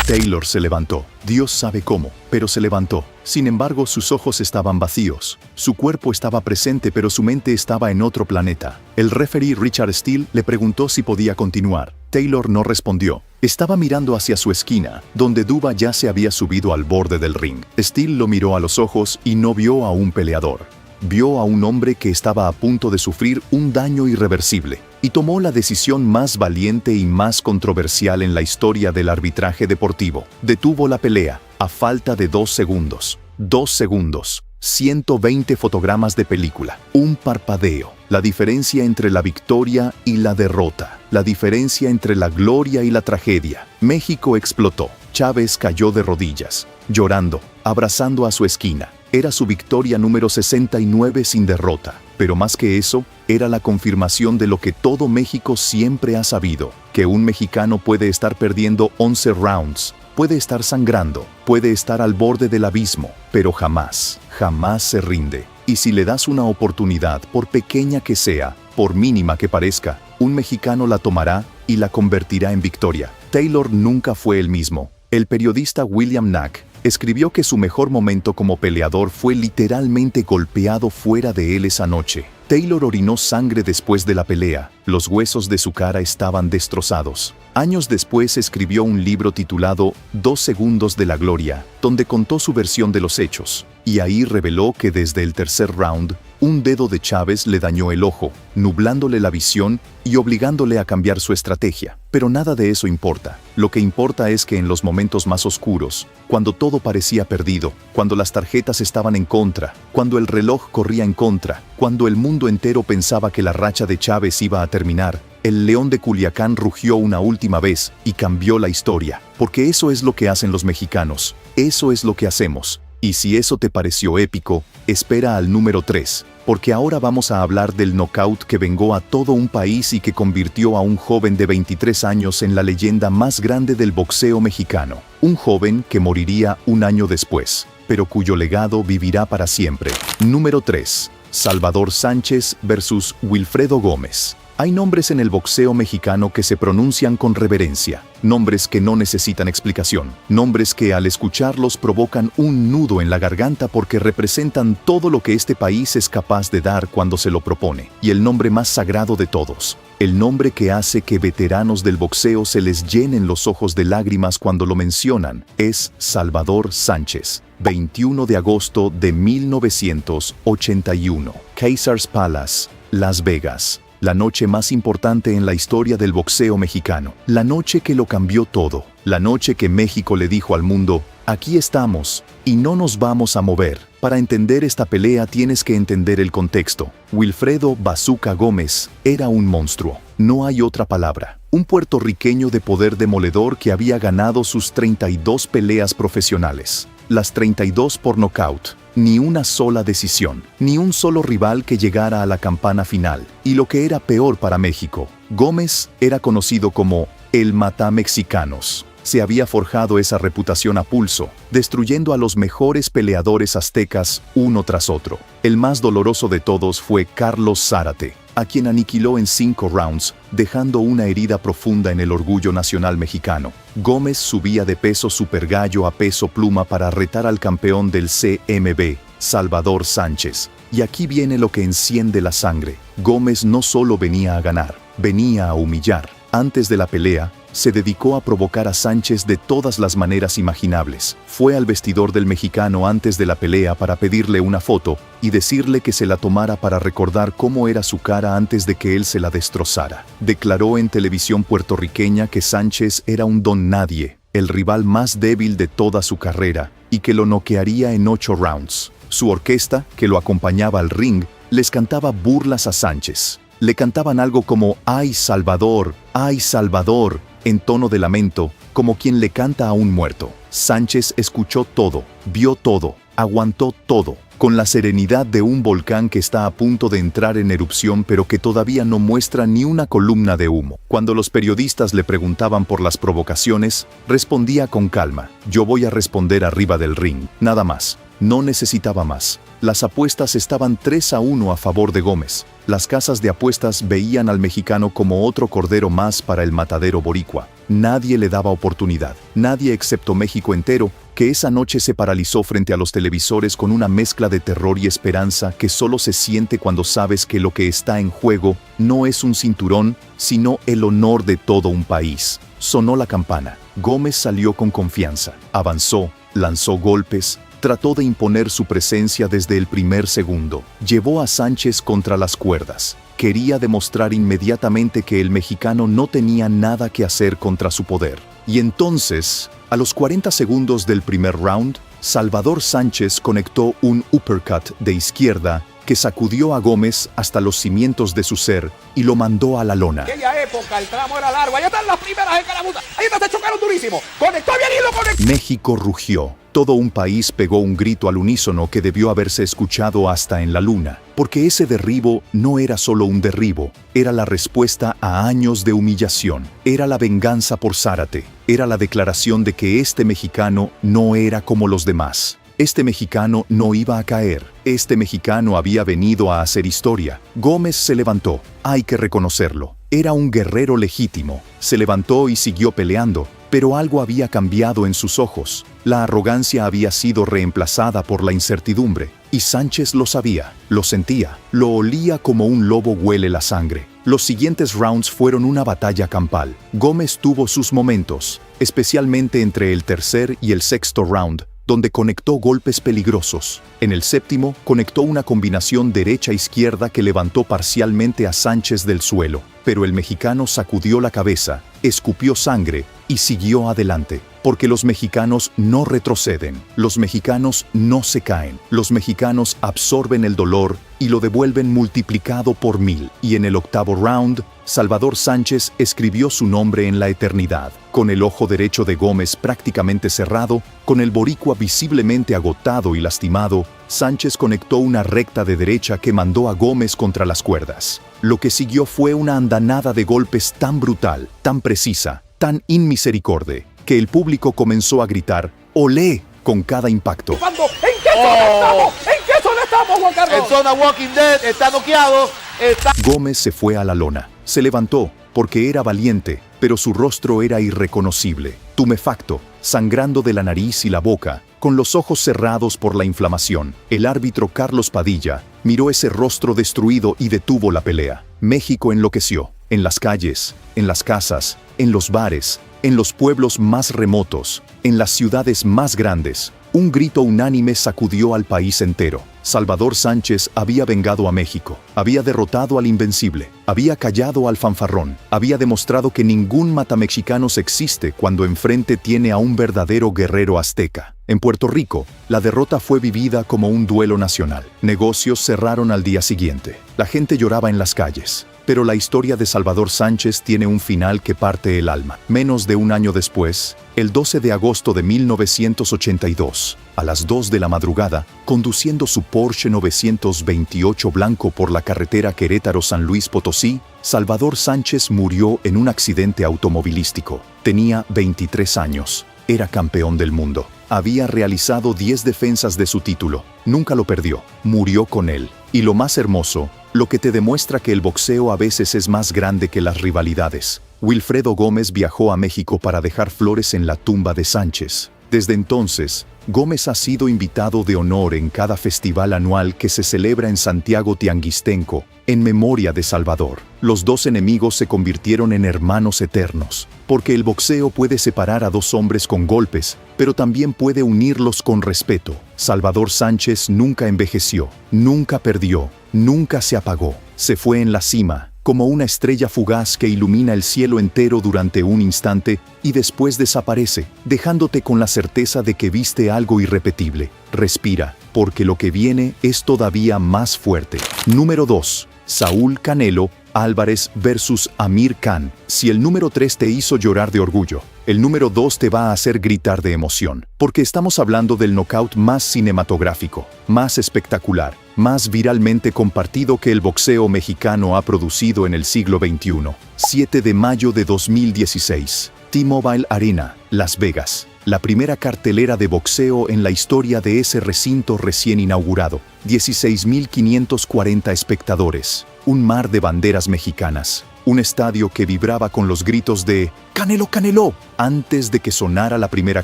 Taylor se levantó. Dios sabe cómo, pero se levantó. Sin embargo, sus ojos estaban vacíos. Su cuerpo estaba presente, pero su mente estaba en otro planeta. El referee Richard Steele le preguntó si podía continuar. Taylor no respondió. Estaba mirando hacia su esquina, donde Duva ya se había subido al borde del ring. Steele lo miró a los ojos y no vio a un peleador. Vio a un hombre que estaba a punto de sufrir un daño irreversible, y tomó la decisión más valiente y más controversial en la historia del arbitraje deportivo. Detuvo la pelea, a falta de 2 segundos. 2 segundos. 120 fotogramas de película. Un parpadeo. La diferencia entre la victoria y la derrota. La diferencia entre la gloria y la tragedia. México explotó. Chávez cayó de rodillas, llorando, abrazando a su esquina. Era su victoria número 69 sin derrota. Pero más que eso, era la confirmación de lo que todo México siempre ha sabido, que un mexicano puede estar perdiendo 11 rounds, puede estar sangrando, puede estar al borde del abismo, pero jamás, jamás se rinde. Y si le das una oportunidad, por pequeña que sea, por mínima que parezca, un mexicano la tomará y la convertirá en victoria. Taylor nunca fue el mismo. El periodista William Nack escribió que su mejor momento como peleador fue literalmente golpeado fuera de él esa noche. Taylor orinó sangre después de la pelea. Los huesos de su cara estaban destrozados. Años después escribió un libro titulado 2 segundos de la gloria, donde contó su versión de los hechos. Y ahí reveló que desde el tercer round, un dedo de Chávez le dañó el ojo, nublándole la visión y obligándole a cambiar su estrategia. Pero nada de eso importa. Lo que importa es que en los momentos más oscuros, cuando todo parecía perdido, cuando las tarjetas estaban en contra, cuando el reloj corría en contra, cuando el mundo entero pensaba que la racha de Chávez iba a terminar, el león de Culiacán rugió una última vez y cambió la historia. Porque eso es lo que hacen los mexicanos. Eso es lo que hacemos. Y si eso te pareció épico, espera al número 3, porque ahora vamos a hablar del knockout que vengó a todo un país y que convirtió a un joven de 23 años en la leyenda más grande del boxeo mexicano. Un joven que moriría un año después, pero cuyo legado vivirá para siempre. Número 3. Salvador Sánchez versus Wilfredo Gómez. Hay nombres en el boxeo mexicano que se pronuncian con reverencia, nombres que no necesitan explicación, nombres que al escucharlos provocan un nudo en la garganta porque representan todo lo que este país es capaz de dar cuando se lo propone. Y el nombre más sagrado de todos, el nombre que hace que veteranos del boxeo se les llenen los ojos de lágrimas cuando lo mencionan, es Salvador Sánchez. 21 de agosto de 1981, Caesars Palace, Las Vegas. La noche más importante en la historia del boxeo mexicano. La noche que lo cambió todo. La noche que México le dijo al mundo, aquí estamos, y no nos vamos a mover. Para entender esta pelea tienes que entender el contexto. Wilfredo Bazooka Gómez era un monstruo. No hay otra palabra. Un puertorriqueño de poder demoledor que había ganado sus 32 peleas profesionales. Las 32 por nocaut. Ni una sola decisión, ni un solo rival que llegara a la campana final. Y lo que era peor para México, Gómez era conocido como el matamexicanos. Se había forjado esa reputación a pulso, destruyendo a los mejores peleadores aztecas uno tras otro. El más doloroso de todos fue Carlos Zárate, a quien aniquiló en 5 rounds, dejando una herida profunda en el orgullo nacional mexicano. Gómez subía de peso super gallo a peso pluma para retar al campeón del CMB, Salvador Sánchez. Y aquí viene lo que enciende la sangre. Gómez no solo venía a ganar, venía a humillar. Antes de la pelea, se dedicó a provocar a Sánchez de todas las maneras imaginables. Fue al vestidor del mexicano antes de la pelea para pedirle una foto y decirle que se la tomara para recordar cómo era su cara antes de que él se la destrozara. Declaró en televisión puertorriqueña que Sánchez era un don nadie, el rival más débil de toda su carrera, y que lo noquearía en 8 rounds. Su orquesta, que lo acompañaba al ring, les cantaba burlas a Sánchez. Le cantaban algo como ¡ay Salvador! ¡Ay Salvador!, en tono de lamento, como quien le canta a un muerto. Sánchez escuchó todo, vio todo, aguantó todo, con la serenidad de un volcán que está a punto de entrar en erupción pero que todavía no muestra ni una columna de humo. Cuando los periodistas le preguntaban por las provocaciones, respondía con calma, yo voy a responder arriba del ring, nada más. No necesitaba más. Las apuestas estaban 3-1 a favor de Gómez. Las casas de apuestas veían al mexicano como otro cordero más para el matadero boricua. Nadie le daba oportunidad. Nadie excepto México entero, que esa noche se paralizó frente a los televisores con una mezcla de terror y esperanza que solo se siente cuando sabes que lo que está en juego no es un cinturón, sino el honor de todo un país. Sonó la campana. Gómez salió con confianza. Avanzó, lanzó golpes, trató de imponer su presencia desde el primer segundo. Llevó a Sánchez contra las cuerdas. Quería demostrar inmediatamente que el mexicano no tenía nada que hacer contra su poder. Y entonces, a los 40 segundos del primer round, Salvador Sánchez conectó un uppercut de izquierda que sacudió a Gómez hasta los cimientos de su ser y lo mandó a la lona. En aquella época el tramo era largo. Ahí están las primeras escaramuzas. Ahí está, se chocaron durísimo. Conectó bien y lo conectó. México rugió. Todo un país pegó un grito al unísono que debió haberse escuchado hasta en la luna. Porque ese derribo no era solo un derribo, era la respuesta a años de humillación. Era la venganza por Zárate. Era la declaración de que este mexicano no era como los demás. Este mexicano no iba a caer. Este mexicano había venido a hacer historia. Gómez se levantó. Hay que reconocerlo. Era un guerrero legítimo. Se levantó y siguió peleando, pero algo había cambiado en sus ojos. La arrogancia había sido reemplazada por la incertidumbre. Y Sánchez lo sabía, lo sentía, lo olía como un lobo huele la sangre. Los siguientes rounds fueron una batalla campal. Gómez tuvo sus momentos, especialmente entre el tercer y el sexto round, donde conectó golpes peligrosos. En el séptimo, conectó una combinación derecha-izquierda que levantó parcialmente a Sánchez del suelo. Pero el mexicano sacudió la cabeza, escupió sangre y siguió adelante. Porque los mexicanos no retroceden, los mexicanos no se caen, los mexicanos absorben el dolor y lo devuelven multiplicado por 1000. Y en el octavo round, Salvador Sánchez escribió su nombre en la eternidad. Con el ojo derecho de Gómez prácticamente cerrado, con el boricua visiblemente agotado y lastimado, Sánchez conectó una recta de derecha que mandó a Gómez contra las cuerdas. Lo que siguió fue una andanada de golpes tan brutal, tan precisa, tan inmisericorde, que el público comenzó a gritar ¡olé! Con cada impacto. ¿En qué zona estamos? ¿En qué zona estamos, Juan Carlos? En zona Walking Dead, está noqueado, está... Gómez se fue a la lona. Se levantó, porque era valiente, pero su rostro era irreconocible, tumefacto, sangrando de la nariz y la boca, con los ojos cerrados por la inflamación. El árbitro Carlos Padilla miró ese rostro destruido y detuvo la pelea. México enloqueció. En las calles, en las casas, en los bares, en los pueblos más remotos, en las ciudades más grandes, un grito unánime sacudió al país entero. Salvador Sánchez había vengado a México, había derrotado al invencible, había callado al fanfarrón, había demostrado que ningún matamexicano existe cuando enfrente tiene a un verdadero guerrero azteca. En Puerto Rico, la derrota fue vivida como un duelo nacional. Negocios cerraron al día siguiente. La gente lloraba en las calles. Pero la historia de Salvador Sánchez tiene un final que parte el alma. Menos de un año después, el 12 de agosto de 1982, a las 2 de la madrugada, conduciendo su Porsche 928 blanco por la carretera Querétaro-San Luis Potosí, Salvador Sánchez murió en un accidente automovilístico. Tenía 23 años. Era campeón del mundo. Había realizado 10 defensas de su título. Nunca lo perdió. Murió con él. Y lo más hermoso, lo que te demuestra que el boxeo a veces es más grande que las rivalidades. Wilfredo Gómez viajó a México para dejar flores en la tumba de Sánchez. Desde entonces, Gómez ha sido invitado de honor en cada festival anual que se celebra en Santiago Tianguistenco, en memoria de Salvador. Los dos enemigos se convirtieron en hermanos eternos, porque el boxeo puede separar a dos hombres con golpes, pero también puede unirlos con respeto. Salvador Sánchez nunca envejeció, nunca perdió, nunca se apagó. Se fue en la cima, como una estrella fugaz que ilumina el cielo entero durante un instante y después desaparece, dejándote con la certeza de que viste algo irrepetible. Respira, porque lo que viene es todavía más fuerte. Número 2. Saúl Canelo Álvarez versus Amir Khan. Si el número 3 te hizo llorar de orgullo, el número 2 te va a hacer gritar de emoción, porque estamos hablando del knockout más cinematográfico, más espectacular, más viralmente compartido que el boxeo mexicano ha producido en el siglo XXI. 7 de mayo de 2016. T-Mobile Arena, Las Vegas. La primera cartelera de boxeo en la historia de ese recinto recién inaugurado. 16.540 espectadores. Un mar de banderas mexicanas. Un estadio que vibraba con los gritos de ¡Canelo, Canelo! Antes de que sonara la primera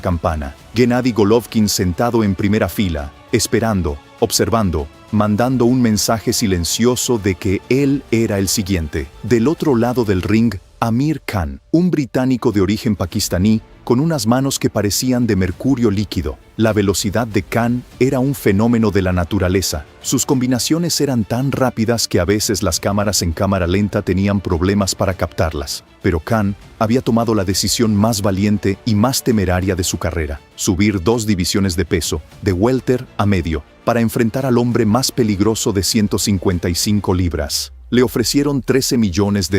campana. Gennady Golovkin sentado en primera fila, esperando, observando, mandando un mensaje silencioso de que él era el siguiente. Del otro lado del ring, Amir Khan, un británico de origen pakistaní, con unas manos que parecían de mercurio líquido. La velocidad de Khan era un fenómeno de la naturaleza. Sus combinaciones eran tan rápidas que a veces las cámaras en cámara lenta tenían problemas para captarlas. Pero Khan había tomado la decisión más valiente y más temeraria de su carrera: subir 2 divisiones de peso, de welter a medio, para enfrentar al hombre más peligroso de 155 libras. Le ofrecieron $13 millones,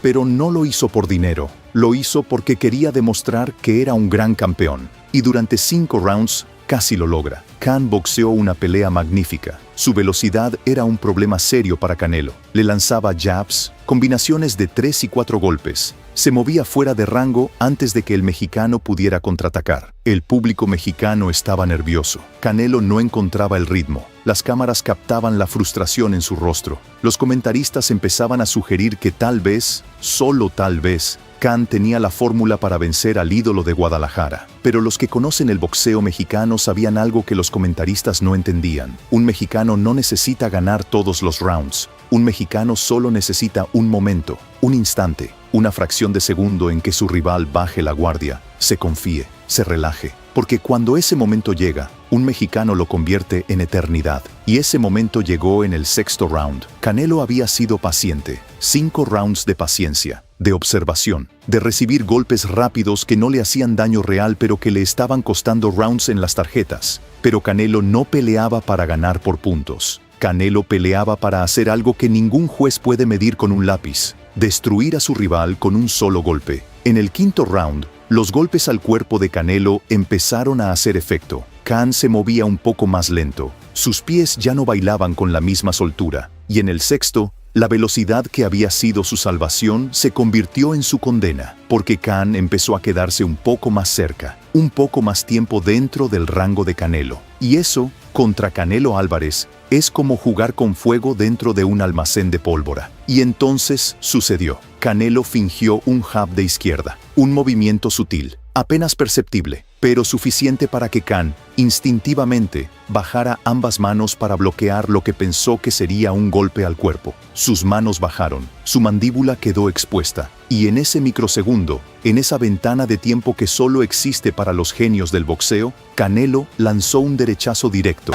pero no lo hizo por dinero, lo hizo porque quería demostrar que era un gran campeón. Y durante 5 rounds, casi lo logra. Khan boxeó una pelea magnífica. Su velocidad era un problema serio para Canelo. Le lanzaba jabs, combinaciones de 3 y 4 golpes. Se movía fuera de rango antes de que el mexicano pudiera contraatacar. El público mexicano estaba nervioso. Canelo no encontraba el ritmo. Las cámaras captaban la frustración en su rostro. Los comentaristas empezaban a sugerir que tal vez, solo tal vez, Khan tenía la fórmula para vencer al ídolo de Guadalajara. Pero los que conocen el boxeo mexicano sabían algo que los comentaristas no entendían. Un mexicano no necesita ganar todos los rounds. Un mexicano solo necesita un momento, un instante, una fracción de segundo en que su rival baje la guardia, se confíe, se relaje. Porque cuando ese momento llega, un mexicano lo convierte en eternidad. Y ese momento llegó en el 6º round. Canelo había sido paciente. 5 rounds de paciencia. de observación, de recibir golpes rápidos que no le hacían daño real pero que le estaban costando rounds en las tarjetas. Pero Canelo no peleaba para ganar por puntos. Canelo peleaba para hacer algo que ningún juez puede medir con un lápiz: destruir a su rival con un solo golpe. En el quinto round, los golpes al cuerpo de Canelo empezaron a hacer efecto. Khan se movía un poco más lento. Sus pies ya no bailaban con la misma soltura. Y en el sexto, la velocidad que había sido su salvación se convirtió en su condena, porque Khan empezó a quedarse un poco más cerca, un poco más tiempo dentro del rango de Canelo. Y eso, contra Canelo Álvarez, es como jugar con fuego dentro de un almacén de pólvora. Y entonces sucedió. Canelo fingió un jab de izquierda, un movimiento sutil, apenas perceptible, pero suficiente para que Khan, instintivamente, bajara ambas manos para bloquear lo que pensó que sería un golpe al cuerpo. Sus manos bajaron, su mandíbula quedó expuesta, y en ese microsegundo, en esa ventana de tiempo que solo existe para los genios del boxeo, Canelo lanzó un derechazo directo.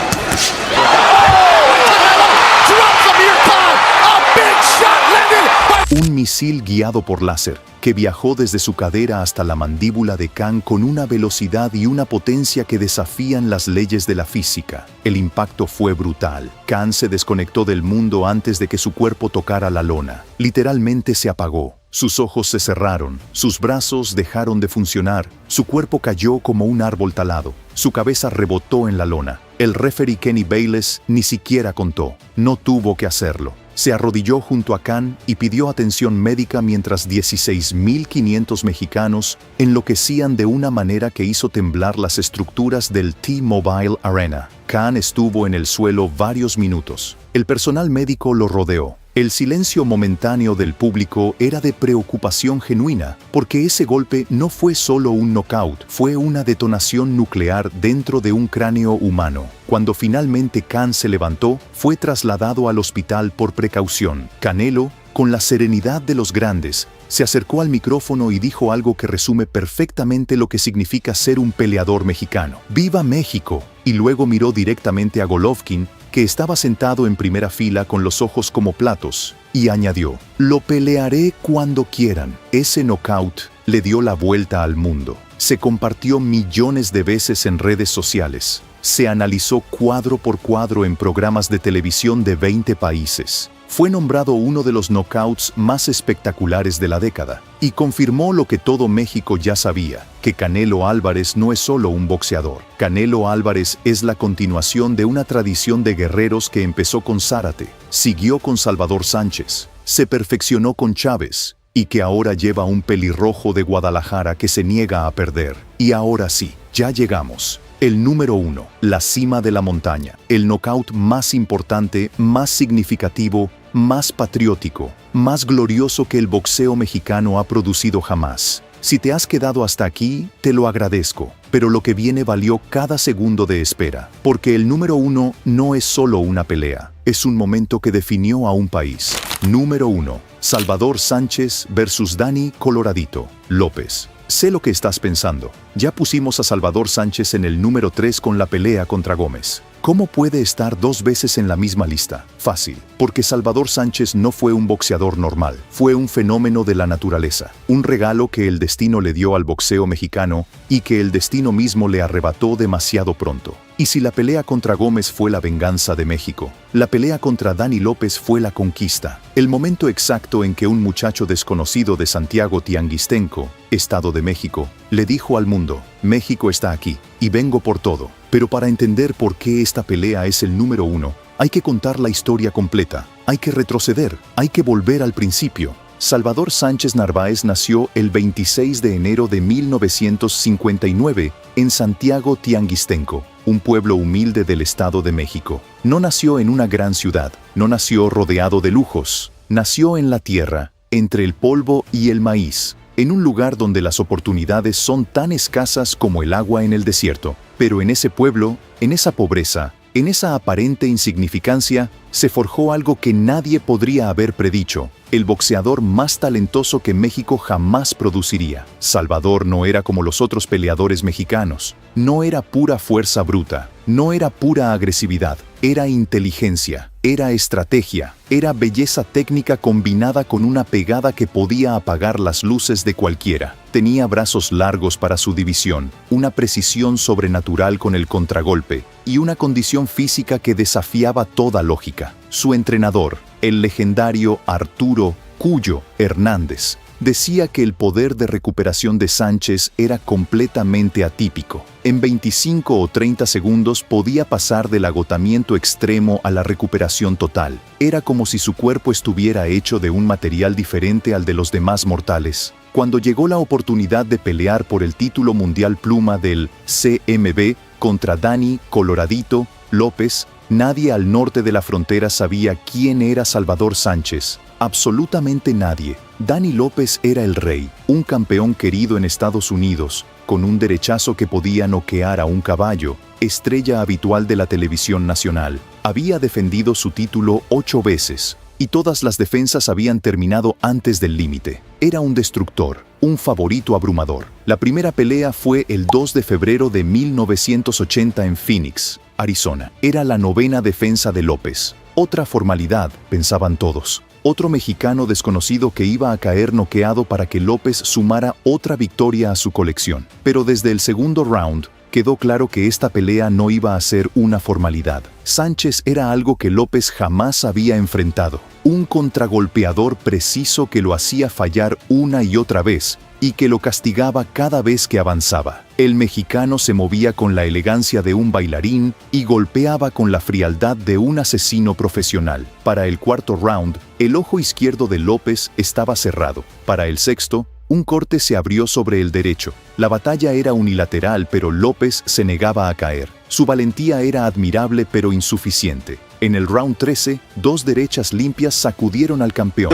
Un misil guiado por láser, que viajó desde su cadera hasta la mandíbula de Khan con una velocidad y una potencia que desafían las leyes de la física. El impacto fue brutal. Khan se desconectó del mundo antes de que su cuerpo tocara la lona. Literalmente se apagó. Sus ojos se cerraron, sus brazos dejaron de funcionar, su cuerpo cayó como un árbol talado, su cabeza rebotó en la lona. El referee Kenny Bayless ni siquiera contó, no tuvo que hacerlo. Se arrodilló junto a Khan y pidió atención médica mientras 16.500 mexicanos enloquecían de una manera que hizo temblar las estructuras del T-Mobile Arena. Khan estuvo en el suelo varios minutos. El personal médico lo rodeó. El silencio momentáneo del público era de preocupación genuina, porque ese golpe no fue solo un knockout, fue una detonación nuclear dentro de un cráneo humano. Cuando finalmente Khan se levantó, fue trasladado al hospital por precaución. Canelo, con la serenidad de los grandes, se acercó al micrófono y dijo algo que resume perfectamente lo que significa ser un peleador mexicano. ¡Viva México! Y luego miró directamente a Golovkin, que estaba sentado en primera fila con los ojos como platos, y añadió: «Lo pelearé cuando quieran». Ese knockout le dio la vuelta al mundo. Se compartió millones de veces en redes sociales. Se analizó cuadro por cuadro en programas de televisión de 20 países. Fue nombrado uno de los knockouts más espectaculares de la década y confirmó lo que todo México ya sabía, que Canelo Álvarez no es solo un boxeador. Canelo Álvarez es la continuación de una tradición de guerreros que empezó con Zárate, siguió con Salvador Sánchez, se perfeccionó con Chávez y que ahora lleva un pelirrojo de Guadalajara que se niega a perder. Y ahora sí, ya llegamos. El número 1, la cima de la montaña, el knockout más importante, más significativo, más patriótico, más glorioso que el boxeo mexicano ha producido jamás. Si te has quedado hasta aquí, te lo agradezco, pero lo que viene valió cada segundo de espera, porque el número 1 no es solo una pelea, es un momento que definió a un país. Número 1, Salvador Sánchez versus Dani Coloradito López. Sé lo que estás pensando. Ya pusimos a Salvador Sánchez en el número 3 con la pelea contra Gómez. ¿Cómo puede estar dos veces en la misma lista? Fácil, porque Salvador Sánchez no fue un boxeador normal, fue un fenómeno de la naturaleza, un regalo que el destino le dio al boxeo mexicano y que el destino mismo le arrebató demasiado pronto. Y si la pelea contra Gómez fue la venganza de México, la pelea contra Dani López fue la conquista, el momento exacto en que un muchacho desconocido de Santiago Tianguistenco, Estado de México, le dijo al mundo: México está aquí, y vengo por todo. Pero para entender por qué esta pelea es el número 1, hay que contar la historia completa, hay que retroceder, hay que volver al principio. Salvador Sánchez Narváez nació el 26 de enero de 1959 en Santiago Tianguistenco, un pueblo humilde del Estado de México. No nació en una gran ciudad, no nació rodeado de lujos, nació en la tierra, entre el polvo y el maíz, en un lugar donde las oportunidades son tan escasas como el agua en el desierto. Pero en ese pueblo, en esa pobreza, en esa aparente insignificancia, se forjó algo que nadie podría haber predicho, el boxeador más talentoso que México jamás produciría. Salvador no era como los otros peleadores mexicanos, no era pura fuerza bruta, no era pura agresividad, Era inteligencia, era estrategia, era belleza técnica combinada con una pegada que podía apagar las luces de cualquiera. Tenía brazos largos para su división, una precisión sobrenatural con el contragolpe y una condición física que desafiaba toda lógica. Su entrenador, el legendario Arturo Cuyo Hernández, decía que el poder de recuperación de Sánchez era completamente atípico. En 25 o 30 segundos podía pasar del agotamiento extremo a la recuperación total. Era como si su cuerpo estuviera hecho de un material diferente al de los demás mortales. Cuando llegó la oportunidad de pelear por el título mundial pluma del CMB contra Dani Coloradito López, nadie al norte de la frontera sabía quién era Salvador Sánchez. Absolutamente nadie. Dani López era el rey, un campeón querido en Estados Unidos, con un derechazo que podía noquear a un caballo, estrella habitual de la televisión nacional. Había defendido su título 8 veces, y todas las defensas habían terminado antes del límite. Era un destructor, un favorito abrumador. La primera pelea fue el 2 de febrero de 1980 en Phoenix, Arizona. Era la 9ª defensa de López. Otra formalidad, pensaban todos. Otro mexicano desconocido que iba a caer noqueado para que López sumara otra victoria a su colección. Pero desde el segundo round, quedó claro que esta pelea no iba a ser una formalidad. Sánchez era algo que López jamás había enfrentado. Un contragolpeador preciso que lo hacía fallar una y otra vez, y que lo castigaba cada vez que avanzaba. El mexicano se movía con la elegancia de un bailarín y golpeaba con la frialdad de un asesino profesional. Para el cuarto round, el ojo izquierdo de López estaba cerrado. Para el sexto, un corte se abrió sobre el derecho. La batalla era unilateral, pero López se negaba a caer. Su valentía era admirable pero insuficiente. En el round 13, 2 derechas limpias sacudieron al campeón.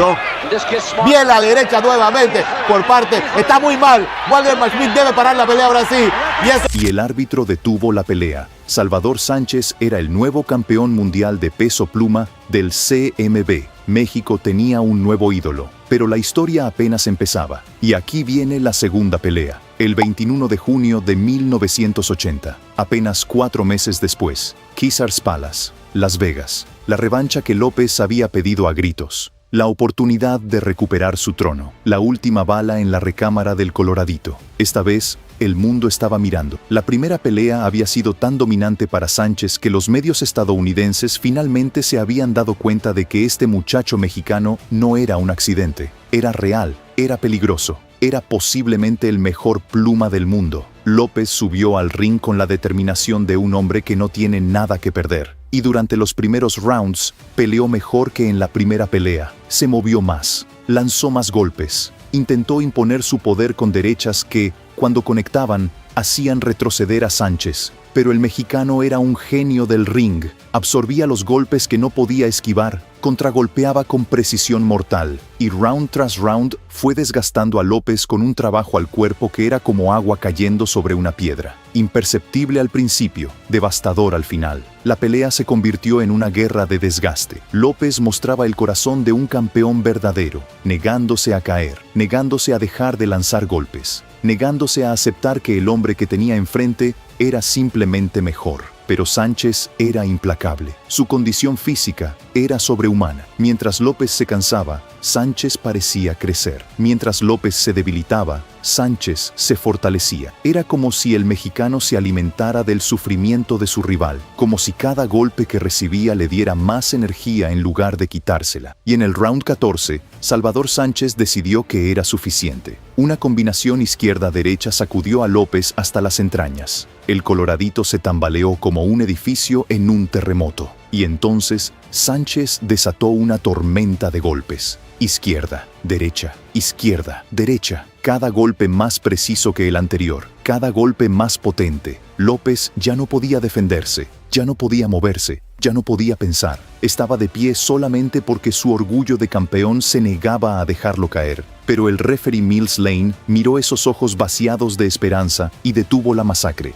Bien la derecha nuevamente por parte. Está muy mal. Waldemar Schmidt debe parar la pelea ahora sí. Y el árbitro detuvo la pelea. Salvador Sánchez era el nuevo campeón mundial de peso pluma del CMB. México tenía un nuevo ídolo, pero la historia apenas empezaba. Y aquí viene la segunda pelea. El 21 de junio de 1980, apenas 4 meses después, Caesars Palace, Las Vegas. La revancha que López había pedido a gritos. La oportunidad de recuperar su trono. La última bala en la recámara del Coloradito. Esta vez, el mundo estaba mirando. La primera pelea había sido tan dominante para Sánchez que los medios estadounidenses finalmente se habían dado cuenta de que este muchacho mexicano no era un accidente. Era real, era peligroso, era posiblemente el mejor pluma del mundo. López subió al ring con la determinación de un hombre que no tiene nada que perder. Y durante los primeros rounds, peleó mejor que en la primera pelea. Se movió más, lanzó más golpes, intentó imponer su poder con derechas que, cuando conectaban, hacían retroceder a Sánchez. Pero el mexicano era un genio del ring, absorbía los golpes que no podía esquivar, contragolpeaba con precisión mortal, y round tras round fue desgastando a López con un trabajo al cuerpo que era como agua cayendo sobre una piedra. Imperceptible al principio, devastador al final. La pelea se convirtió en una guerra de desgaste. López mostraba el corazón de un campeón verdadero, negándose a caer, negándose a dejar de lanzar golpes, negándose a aceptar que el hombre que tenía enfrente era simplemente mejor. Pero Sánchez era implacable. Su condición física era sobrehumana. Mientras López se cansaba, Sánchez parecía crecer. Mientras López se debilitaba, Sánchez se fortalecía. Era como si el mexicano se alimentara del sufrimiento de su rival, como si cada golpe que recibía le diera más energía en lugar de quitársela. Y en el round 14, Salvador Sánchez decidió que era suficiente. Una combinación izquierda-derecha sacudió a López hasta las entrañas. El Coloradito se tambaleó como un edificio en un terremoto. Y entonces, Sánchez desató una tormenta de golpes. Izquierda, derecha, izquierda, derecha. Cada golpe más preciso que el anterior, cada golpe más potente. López ya no podía defenderse, ya no podía moverse, ya no podía pensar. Estaba de pie solamente porque su orgullo de campeón se negaba a dejarlo caer. Pero el referee Mills Lane miró esos ojos vaciados de esperanza y detuvo la masacre.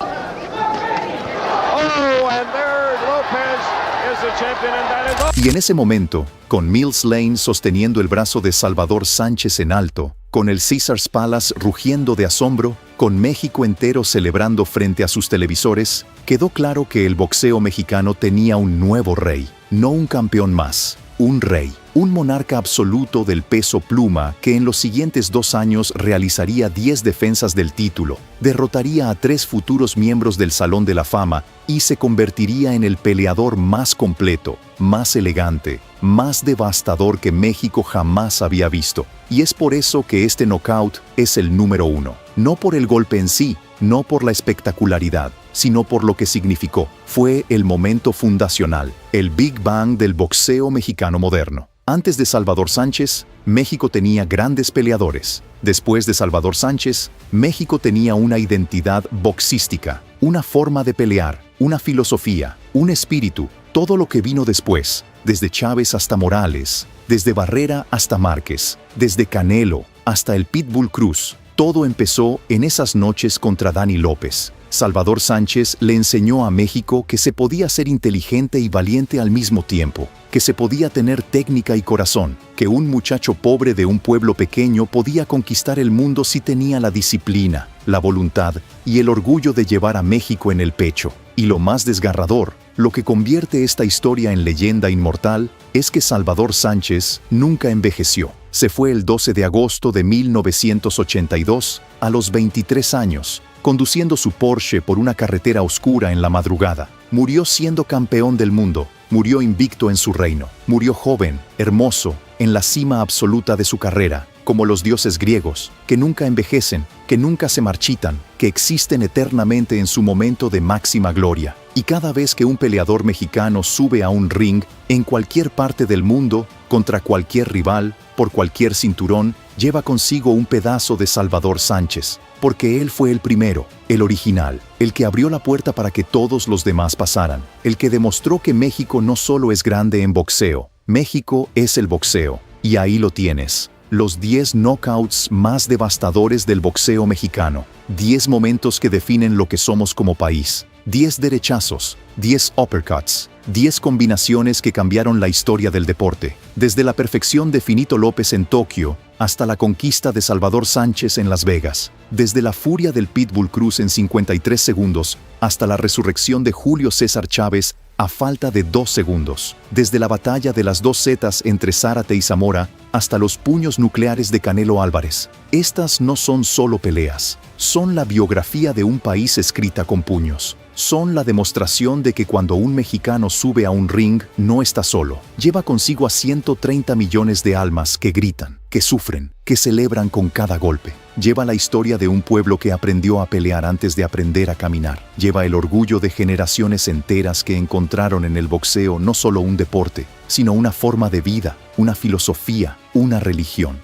Y en ese momento, con Mills Lane sosteniendo el brazo de Salvador Sánchez en alto, con el Caesars Palace rugiendo de asombro, con México entero celebrando frente a sus televisores, quedó claro que el boxeo mexicano tenía un nuevo rey, no un campeón más, un rey. Un monarca absoluto del peso pluma que en los siguientes 2 años realizaría 10 defensas del título, derrotaría a 3 futuros miembros del Salón de la Fama y se convertiría en el peleador más completo, más elegante, más devastador que México jamás había visto. Y es por eso que este knockout es el número 1. No por el golpe en sí, no por la espectacularidad, sino por lo que significó. Fue el momento fundacional, el Big Bang del boxeo mexicano moderno. Antes de Salvador Sánchez, México tenía grandes peleadores. Después de Salvador Sánchez, México tenía una identidad boxística, una forma de pelear, una filosofía, un espíritu. Todo lo que vino después, desde Chávez hasta Morales, desde Barrera hasta Márquez, desde Canelo hasta el Pitbull Cruz, todo empezó en esas noches contra Dani López. Salvador Sánchez le enseñó a México que se podía ser inteligente y valiente al mismo tiempo, que se podía tener técnica y corazón, que un muchacho pobre de un pueblo pequeño podía conquistar el mundo si tenía la disciplina, la voluntad y el orgullo de llevar a México en el pecho. Y lo más desgarrador, lo que convierte esta historia en leyenda inmortal, es que Salvador Sánchez nunca envejeció. Se fue el 12 de agosto de 1982, a los 23 años, conduciendo su Porsche por una carretera oscura en la madrugada. Murió siendo campeón del mundo, murió invicto en su reino, murió joven, hermoso, en la cima absoluta de su carrera, como los dioses griegos, que nunca envejecen, que nunca se marchitan, que existen eternamente en su momento de máxima gloria. Y cada vez que un peleador mexicano sube a un ring, en cualquier parte del mundo, contra cualquier rival, por cualquier cinturón, lleva consigo un pedazo de Salvador Sánchez, porque él fue el primero, el original, el que abrió la puerta para que todos los demás pasaran, el que demostró que México no solo es grande en boxeo, México es el boxeo. Y ahí lo tienes. Los 10 knockouts más devastadores del boxeo mexicano, 10 momentos que definen lo que somos como país, 10 derechazos, 10 uppercuts, 10 combinaciones que cambiaron la historia del deporte, desde la perfección de Finito López en Tokio hasta la conquista de Salvador Sánchez en Las Vegas, desde la furia del Pitbull Cruz en 53 segundos hasta la resurrección de Julio César Chávez a falta de 2 segundos, desde la batalla de las 2 Zetas entre Zárate y Zamora hasta los puños nucleares de Canelo Álvarez. Estas no son solo peleas, son la biografía de un país escrita con puños. Son la demostración de que cuando un mexicano sube a un ring, no está solo. Lleva consigo a 130 millones de almas que gritan, que sufren, que celebran con cada golpe. Lleva la historia de un pueblo que aprendió a pelear antes de aprender a caminar. Lleva el orgullo de generaciones enteras que encontraron en el boxeo no solo un deporte, sino una forma de vida, una filosofía, una religión.